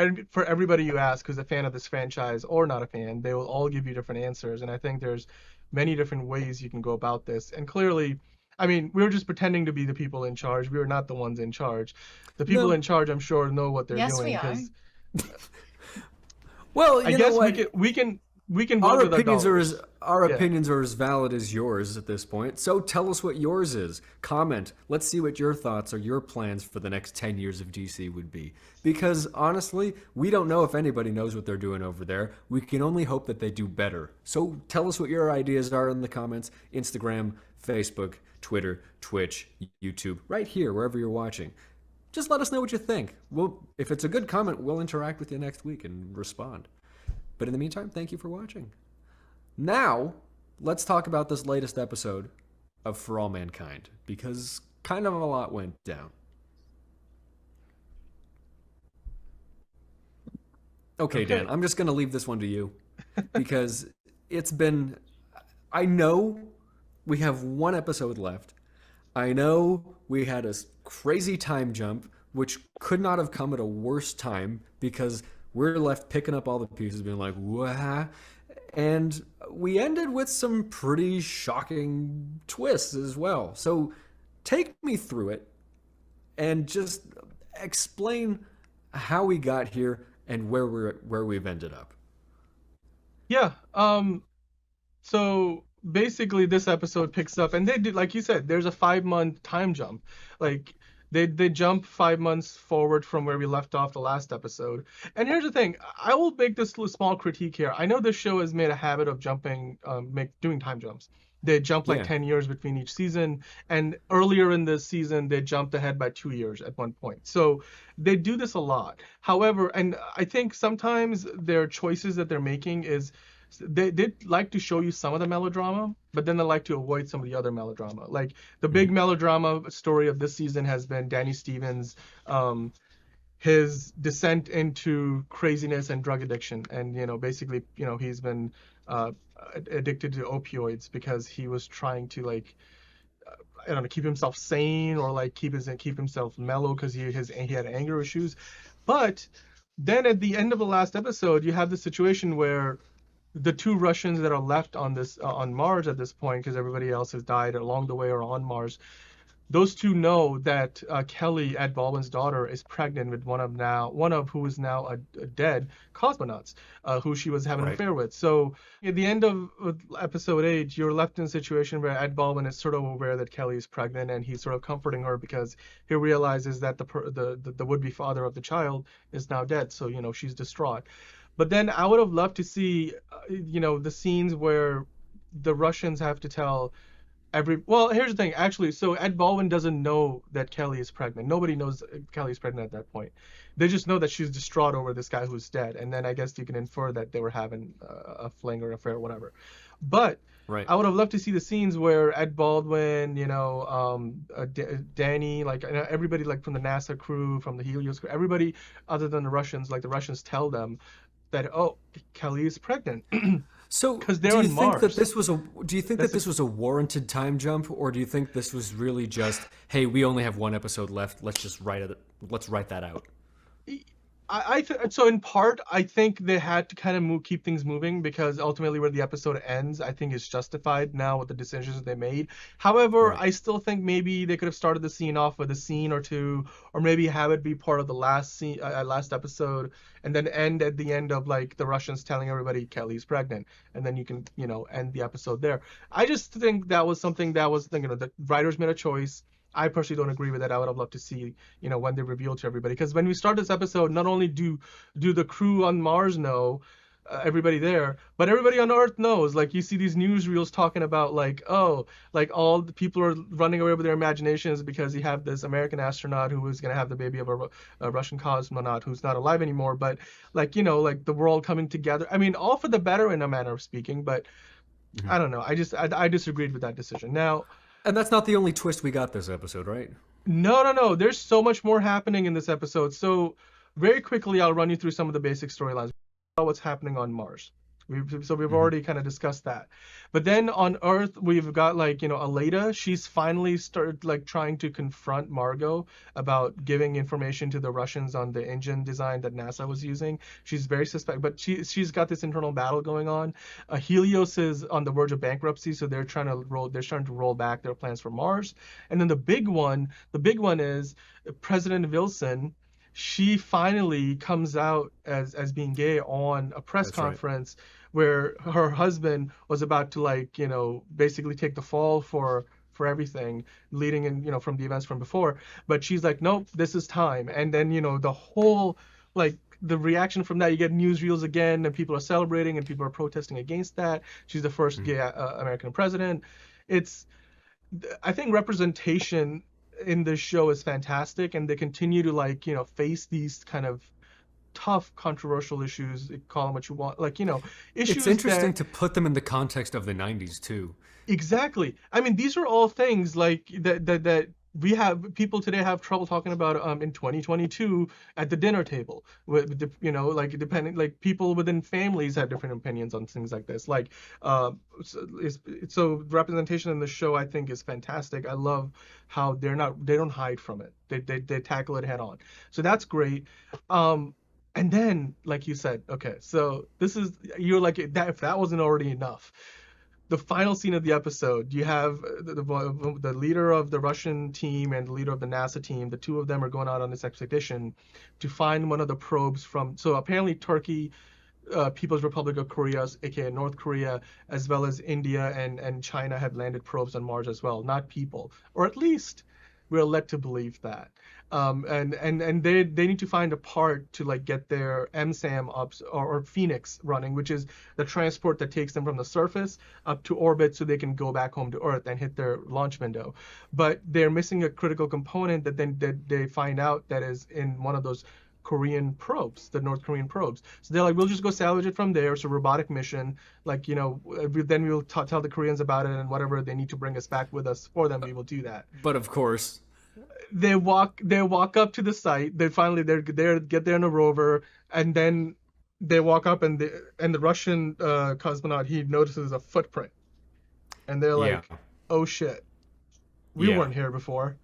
everybody you ask who's a fan of this franchise or not a fan, they will all give you different answers. And I think there's many different ways you can go about this. And clearly, I mean, we were just pretending to be the people in charge. We were not the ones in charge. The people in charge, I'm sure, know what they're doing. Yes, we are. Well, I guess we can our vote with opinions our opinions are as valid as yours at this point. So tell us what yours is. Comment. Let's see what your thoughts or your plans for the next 10 years of DC would be. Because honestly, we don't know if anybody knows what they're doing over there. We can only hope that they do better. So tell us what your ideas are in the comments. Instagram, Facebook, Twitter, Twitch, YouTube, right here, wherever you're watching. Just let us know what you think. If it's a good comment, we'll interact with you next week and respond. But in the meantime, thank you for watching. Now, let's talk about this latest episode of For All Mankind, because kind of a lot went down. Okay, Dan, I'm just going to leave this one to you, because I know we have one episode left. I know we had a crazy time jump, which could not have come at a worse time, because we're left picking up all the pieces, being like, wah. And we ended with some pretty shocking twists as well. So take me through it and just explain how we got here and where we've ended up. Yeah. So basically this episode picks up, and they did, like you said, there's a 5-month time jump. Like they jump 5 months forward from where we left off the last episode. And here's the thing, I will make this small critique here. I know this show has made a habit of doing time jumps. They jump 10 years between each season, and earlier in the season they jumped ahead by 2 years at one point. So they do this a lot. However, and I think sometimes their choices that they're making is they like to show you some of the melodrama, but then they like to avoid some of the other melodrama. Like the big melodrama story of this season has been Danny Stevens, his descent into craziness and drug addiction. And, basically, he's been addicted to opioids because he was trying to, like, I don't know, keep himself sane or like keep himself mellow because he had anger issues. But then at the end of the last episode, you have the situation where the two Russians that are left on Mars at this point, because everybody else has died along the way or on Mars, those two know that Kelly, Ed Baldwin's daughter, is pregnant with one of who is now a dead cosmonauts, who she was having an affair with. So at the end of episode 8, you're left in a situation where Ed Baldwin is sort of aware that Kelly is pregnant, and he's sort of comforting her because he realizes that the would-be father of the child is now dead. So she's distraught. But then I would have loved to see, the scenes where the Russians have to tell well, here's the thing, actually. So Ed Baldwin doesn't know that Kelly is pregnant. Nobody knows Kelly's pregnant at that point. They just know that she's distraught over this guy who's dead. And then I guess you can infer that they were having a fling or affair or whatever. But I would have loved to see the scenes where Ed Baldwin, Danny, like everybody, like from the NASA crew, from the Helios crew, everybody other than the Russians, like the Russians tell them that, oh, Kelly is pregnant. So, because they're on Mars. Do you think that this was a warranted time jump, or do you think this was really just, hey, we only have one episode left, let's just write that out? So in part, I think they had to kind of keep things moving because ultimately where the episode ends, I think is justified now with the decisions they made. However, I still think maybe they could have started the scene off with a scene or two, or maybe have it be part of the last episode, and then end at the end of like the Russians telling everybody Kelly's pregnant, and then you can end the episode there. I just think that was something that was the writers made a choice. I personally don't agree with that. I would have loved to see, when they reveal to everybody. Because when we start this episode, not only do the crew on Mars know, everybody there, but everybody on Earth knows. Like, you see these newsreels talking about, like, oh, like all the people are running away with their imaginations because you have this American astronaut who is going to have the baby of a Russian cosmonaut who's not alive anymore. But, like, like the world coming together. I mean, all for the better in a manner of speaking. But I don't know. I disagreed with that decision. Now... And that's not the only twist we got this episode, right? No. There's so much more happening in this episode. So very quickly, I'll run you through some of the basic storylines. What's happening on Mars. We've already kind of discussed that. But then on Earth, we've got like, Aleda. She's finally started like trying to confront Margot about giving information to the Russians on the engine design that NASA was using. She's very suspect, but she's got this internal battle going on. Helios is on the verge of bankruptcy, so they're trying to roll back their plans for Mars. And then the big one is President Wilson. She finally comes out as being gay on a press conference where her husband was about to basically take the fall for everything leading in, from the events from before. But she's like, nope, this is time. And then, the whole, like, the reaction from that, you get newsreels again and people are celebrating and people are protesting against that. She's the first gay American president. I think representation in this show is fantastic, and they continue to face these kind of tough controversial issues, call them what you want, issues. It's interesting to put them in the context of the 90s too. Exactly. I mean, these are all things like that we have people today have trouble talking about in 2022 at the dinner table with depending, like, people within families have different opinions on things like this, so representation in the show I think is fantastic. I love how they don't hide from it. They tackle it head on, so that's great. And then, like you said, okay, so you're like, that if that wasn't already enough, the final scene of the episode, you have the leader of the Russian team and the leader of the NASA team. The two of them are going out on this expedition to find one of the probes so apparently Turkey, People's Republic of Korea, aka North Korea, as well as India and China have landed probes on Mars as well, not people, or at least we're led to believe that. And they need to find a part to get their MSAM up, or Phoenix running, which is the transport that takes them from the surface up to orbit so they can go back home to Earth and hit their launch window. But they're missing a critical component that they find out that is in one of those Korean probes, the North Korean probes. So they're like, we'll just go salvage it from there. It's a robotic mission. Then we'll tell the Koreans about it, and whatever they need to bring us back with us for them, we will do that. But of course, they walk up to the site. They get there in a rover, and then they walk up, and the Russian cosmonaut, he notices a footprint, and they're like, "Oh shit, we weren't here before.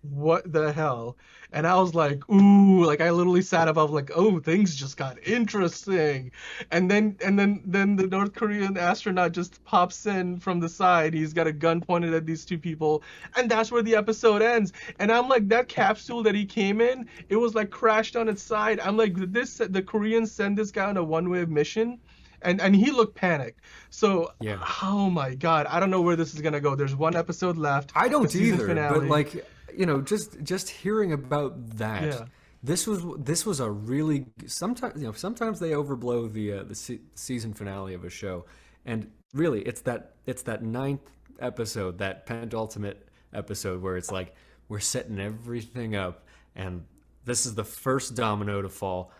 What the hell?" And I was like, ooh, like I literally sat up. I was like, oh, things just got interesting. And then the North Korean astronaut just pops in from the side. He's got a gun pointed at these two people, and that's where the episode ends. And I'm like, that capsule that he came in, it was like crashed on its side. I'm like, the Koreans send this guy on a one-way mission? And he looked panicked. So, oh my God, I don't know where this is gonna go. There's one episode left. I don't either. But like, you know, just hearing about that. Yeah. This was a really sometimes they overblow the season finale of a show, and really it's that ninth episode, that penultimate episode where it's like we're setting everything up, and this is the first domino to fall.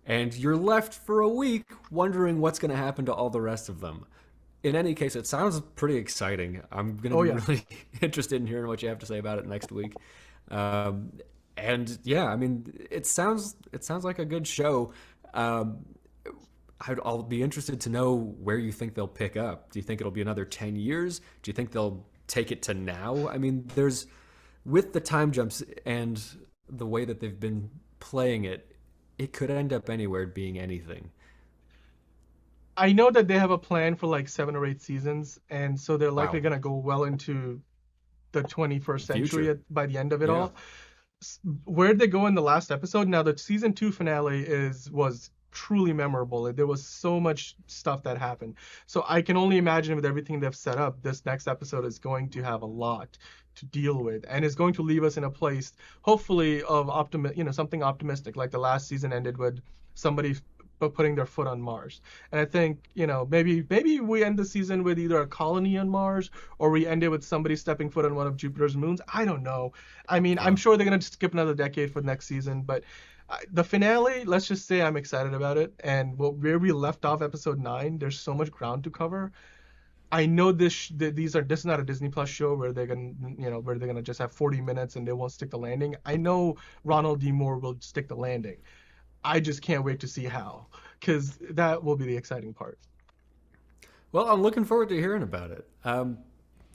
And you're left for a week wondering what's going to happen to all the rest of them. In any case, it sounds pretty exciting. I'm going to be really interested in hearing what you have to say about it next week. And yeah, I mean, it sounds like a good show. I'll be interested to know where you think they'll pick up. Do you think it'll be another 10 years? Do you think they'll take it to now? I mean, with the time jumps and the way that they've been playing it, it could end up anywhere being anything. I know that they have a plan for like 7 or 8 seasons, and so they're likely going to go well into the 21st century by the end of it all. Where'd they go in the last episode? Now, the season 2 finale was truly memorable. There was so much stuff that happened. So I can only imagine with everything they've set up, this next episode is going to have a lot to deal with, and is going to leave us in a place, hopefully, of something optimistic, like the last season ended with somebody putting their foot on Mars. And I think, maybe we end the season with either a colony on Mars, or we end it with somebody stepping foot on one of Jupiter's moons. I don't know. I mean, I'm sure they're going to skip another decade for next season, but the finale, let's just say I'm excited about it. And where we left off episode 9, there's so much ground to cover. I know this is not a Disney Plus show where they're gonna just have 40 minutes and they won't stick the landing. I know Ronald D. Moore will stick the landing. I just can't wait to see how, because that will be the exciting part. Well, I'm looking forward to hearing about it.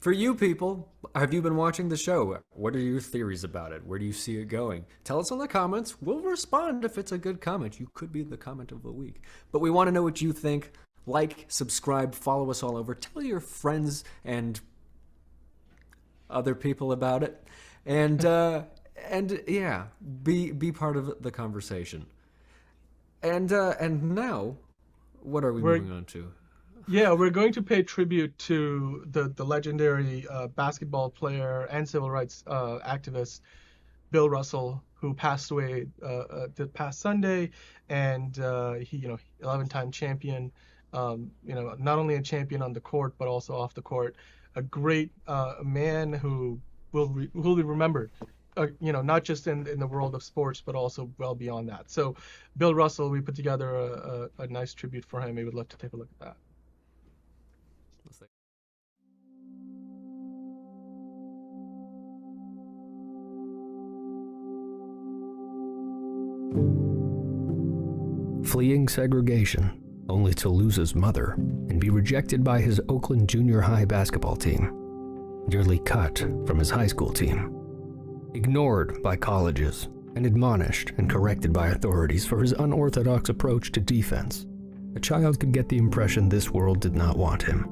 For you people, have you been watching the show? What are your theories about it? Where do you see it going? Tell us in the comments. We'll respond if it's a good comment. You could be the comment of the week. But we want to know what you think. Like, subscribe, follow us all over. Tell your friends and other people about it. And yeah, be part of the conversation. And now, what are we moving on to? Yeah, we're going to pay tribute to the legendary basketball player and civil rights activist Bill Russell, who passed away the past Sunday, and he 11-time champion. Not only a champion on the court but also off the court, a great man who will be remembered, not just in the world of sports but also well beyond that. So Bill Russell, we put together a nice tribute for him. We would love to take a look at that. Fleeing segregation, only to lose his mother and be rejected by his Oakland junior high basketball team, nearly cut from his high school team, ignored by colleges, and admonished and corrected by authorities for his unorthodox approach to defense, a child could get the impression this world did not want him.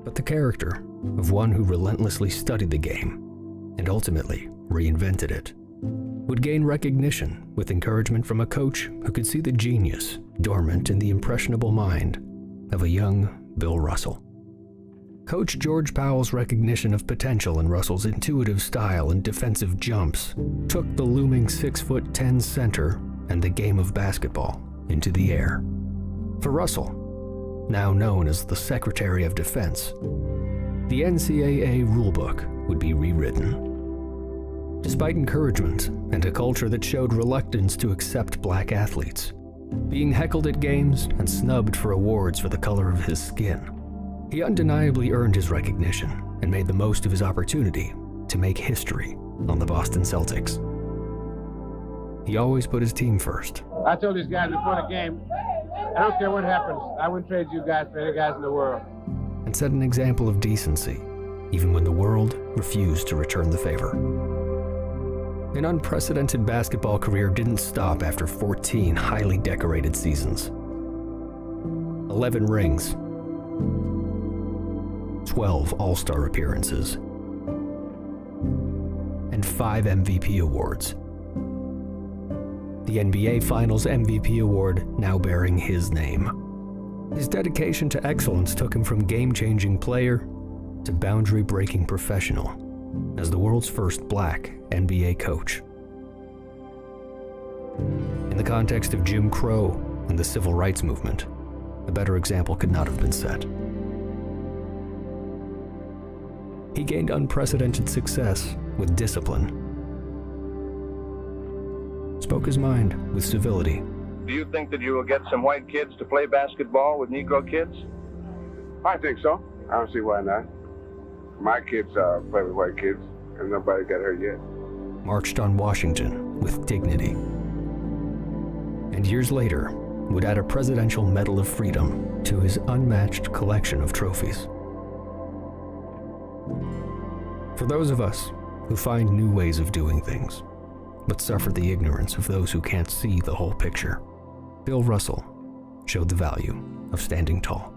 But the character of one who relentlessly studied the game and ultimately reinvented it would gain recognition with encouragement from a coach who could see the genius dormant in the impressionable mind of a young Bill Russell. Coach George Powell's recognition of potential in Russell's intuitive style and defensive jumps took the looming 6'10" center and the game of basketball into the air. For Russell, now known as the Secretary of Defense, the NCAA rulebook would be rewritten. Despite encouragement and a culture that showed reluctance to accept black athletes, being heckled at games and snubbed for awards for the color of his skin, he undeniably earned his recognition and made the most of his opportunity to make history on the Boston Celtics. He always put his team first. I told these guys before the game, I don't care what happens, I wouldn't trade you guys for any guys in the world. And set an example of decency, even when the world refused to return the favor. An unprecedented basketball career didn't stop after 14 highly decorated seasons. 11 rings, 12 All-Star appearances, and 5 MVP awards. The NBA Finals MVP award now bearing his name. His dedication to excellence took him from game-changing player to boundary-breaking professional as the world's first black NBA coach. In the context of Jim Crow and the civil rights movement, a better example could not have been set. He gained unprecedented success with discipline, spoke his mind with civility. Do you think that you will get some white kids to play basketball with Negro kids? I think so. I don't see why not. My kids play with white kids, and nobody got hurt yet. Marched on Washington with dignity. And years later, would add a Presidential Medal of Freedom to his unmatched collection of trophies. For those of us who find new ways of doing things, but suffer the ignorance of those who can't see the whole picture, Bill Russell showed the value of standing tall.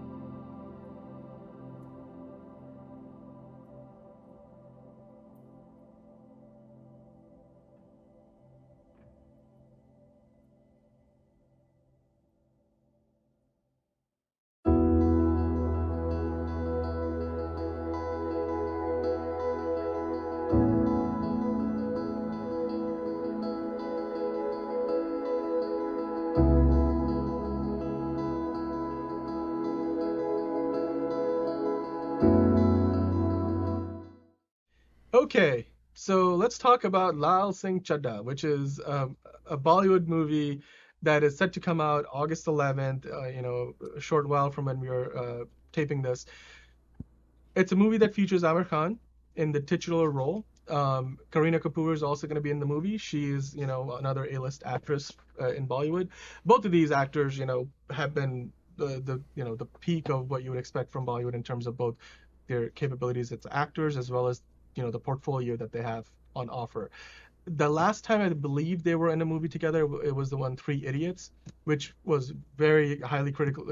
Okay, so let's talk about Laal Singh Chaddha, which is a Bollywood movie that is set to come out August 11th, a short while from when we were taping this. It's a movie that features Aamir Khan in the titular role. Kareena Kapoor is also going to be in the movie. She is, another A-list actress in Bollywood. Both of these actors, have been the peak of what you would expect from Bollywood in terms of both their capabilities as actors as well as the portfolio that they have on offer. The last time I believe they were in a movie together, it was the one Three Idiots, which was very highly critical,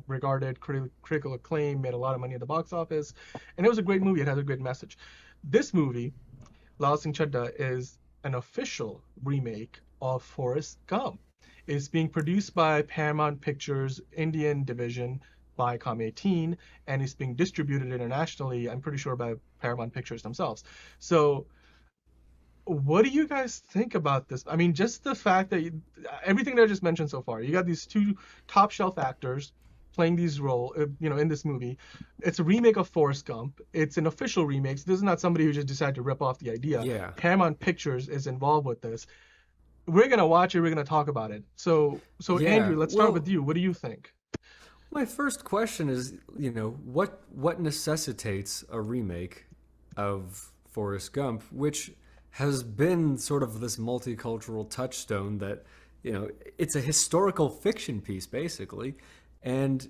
regarded, critical acclaim, made a lot of money at the box office, and it was a great movie. It has a great message. This movie, Laal Singh Chaddha, is an official remake of Forrest Gump. It's being produced by Paramount Pictures Indian division, Viacom 18, and it's being distributed internationally, I'm pretty sure, by Paramount Pictures themselves. So what do you guys think about this? I mean, just the fact that everything that I just mentioned so far, you got these two top shelf actors playing these roles, in this movie. It's a remake of Forrest Gump. It's an official remake. So this is not somebody who just decided to rip off the idea. Yeah. Paramount Pictures is involved with this. We're going to watch it. We're going to talk about it. So Yeah, Andrew, let's start well- with you. What do you think? My first question is, what necessitates a remake of Forrest Gump, which has been sort of this multicultural touchstone that, it's a historical fiction piece, basically, and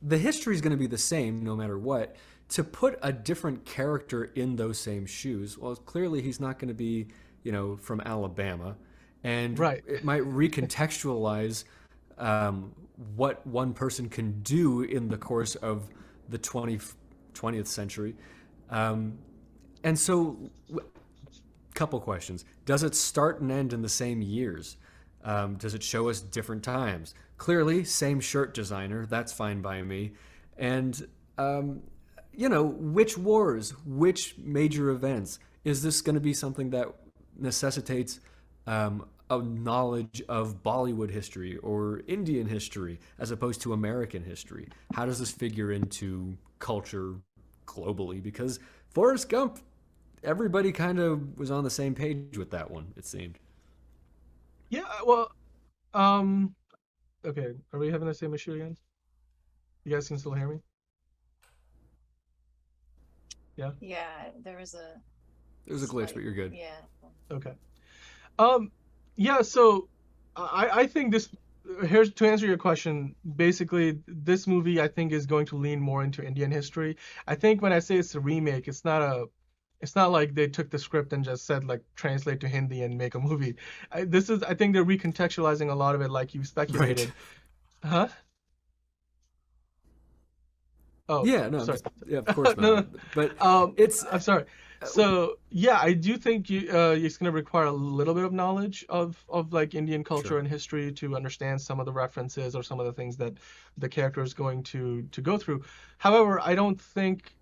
the history is going to be the same no matter what. To put a different character in those same shoes, well, clearly he's not going to be, from Alabama, and Right. it might recontextualize what one person can do in the course of the 20th century. And so, couple questions. Does it start and end in the same years? Does it show us different times? Clearly, same shirt designer, that's fine by me. And, which wars, which major events? Is this going to be something that necessitates a knowledge of Bollywood history or Indian history as opposed to American history? How does this figure into culture globally? Because Forrest Gump, everybody kind of was on the same page with that one, it seemed. Yeah, well, okay. Are we having the same issue again? You guys can still hear me? Yeah, there was a There's a glitch, but you're good. Yeah. Okay. Yeah, so I think this, here's to answer your question. Basically, this movie I think is going to lean more into Indian history. I think when I say it's a remake, it's not like they took the script and just said like translate to Hindi and make a movie. I think they're recontextualizing a lot of it, like you speculated. Right. Huh? Oh, Yeah, no, sorry. yeah, of course not. No, But it's I'm sorry. So yeah, I do think it's going to require a little bit of knowledge of like Indian culture Sure. and history to understand some of the references or some of the things that the character is going to go through. However, I don't think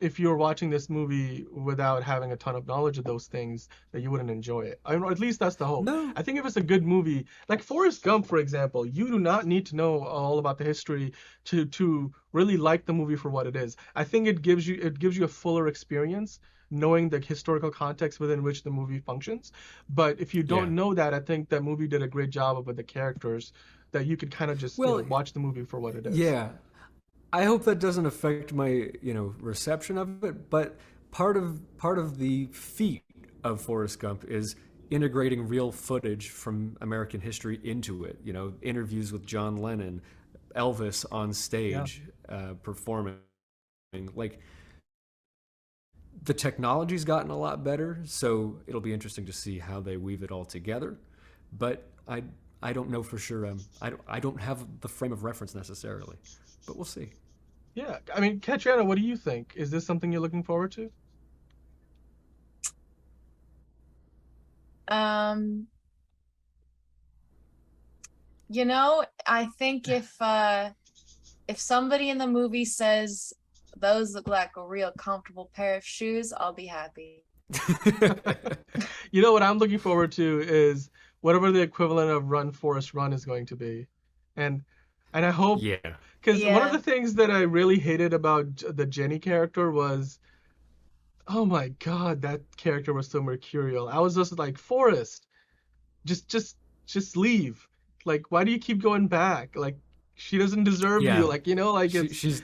if you're watching this movie without having a ton of knowledge of those things that you wouldn't enjoy it. Or at least that's the hope. No. I think if it's a good movie, like Forrest Gump, for example, you do not need to know all about the history to really like the movie for what it is. I think it gives you a fuller experience knowing the historical context within which the movie functions. But if you don't know that, I think that movie did a great job of with the characters that you could kind of just watch the movie for what it is. Yeah. I hope that doesn't affect my, reception of it, but part of the feat of Forrest Gump is integrating real footage from American history into it. Interviews with John Lennon, Elvis on stage, performing. Like, the technology's gotten a lot better, so it'll be interesting to see how they weave it all together. But I don't know for sure. I don't have the frame of reference necessarily, but we'll see. Yeah, I mean, Catriona, what do you think? Is this something you're looking forward to? I think if somebody in the movie says those look like a real comfortable pair of shoes, I'll be happy. What I'm looking forward to is whatever the equivalent of Run Forrest Run is going to be. And I hope, because one of the things that I really hated about the Jenny character was, oh my God, that character was so mercurial. I was just like, Forrest, just leave. Like, why do you keep going back? Like, she doesn't deserve you. Like, like it's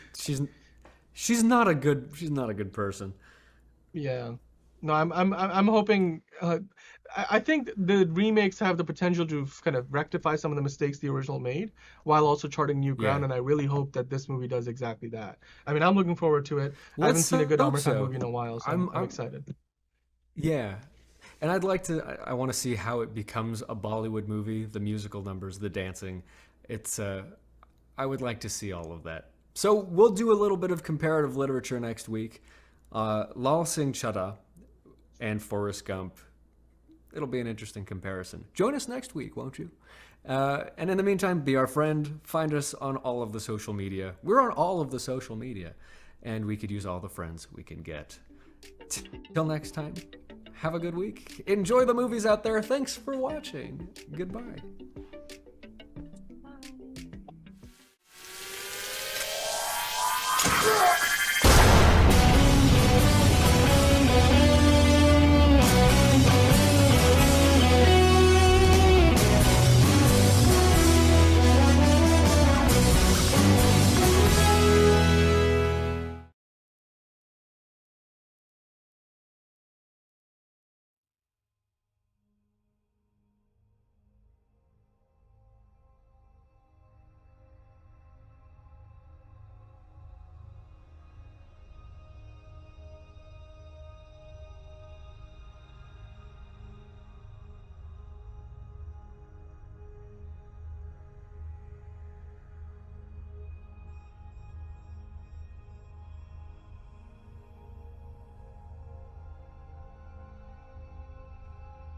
she's not a good person. Yeah. No, I'm hoping. I think the remakes have the potential to kind of rectify some of the mistakes the original made, while also charting new ground. And I really hope that this movie does exactly that. I mean, I'm looking forward to it. I haven't seen a good Aamir Khan movie in a while, so I'm excited. Yeah, and I want to see how it becomes a Bollywood movie. The musical numbers, the dancing. I would like to see all of that. So we'll do a little bit of comparative literature next week. Laal Singh Chaddha and Forrest Gump. It'll be an interesting comparison. Join us next week, won't you? And in the meantime, be our friend. Find us on all of the social media. We're on all of the social media, and we could use all the friends we can get. Till next time, have a good week. Enjoy the movies out there. Thanks for watching. Goodbye.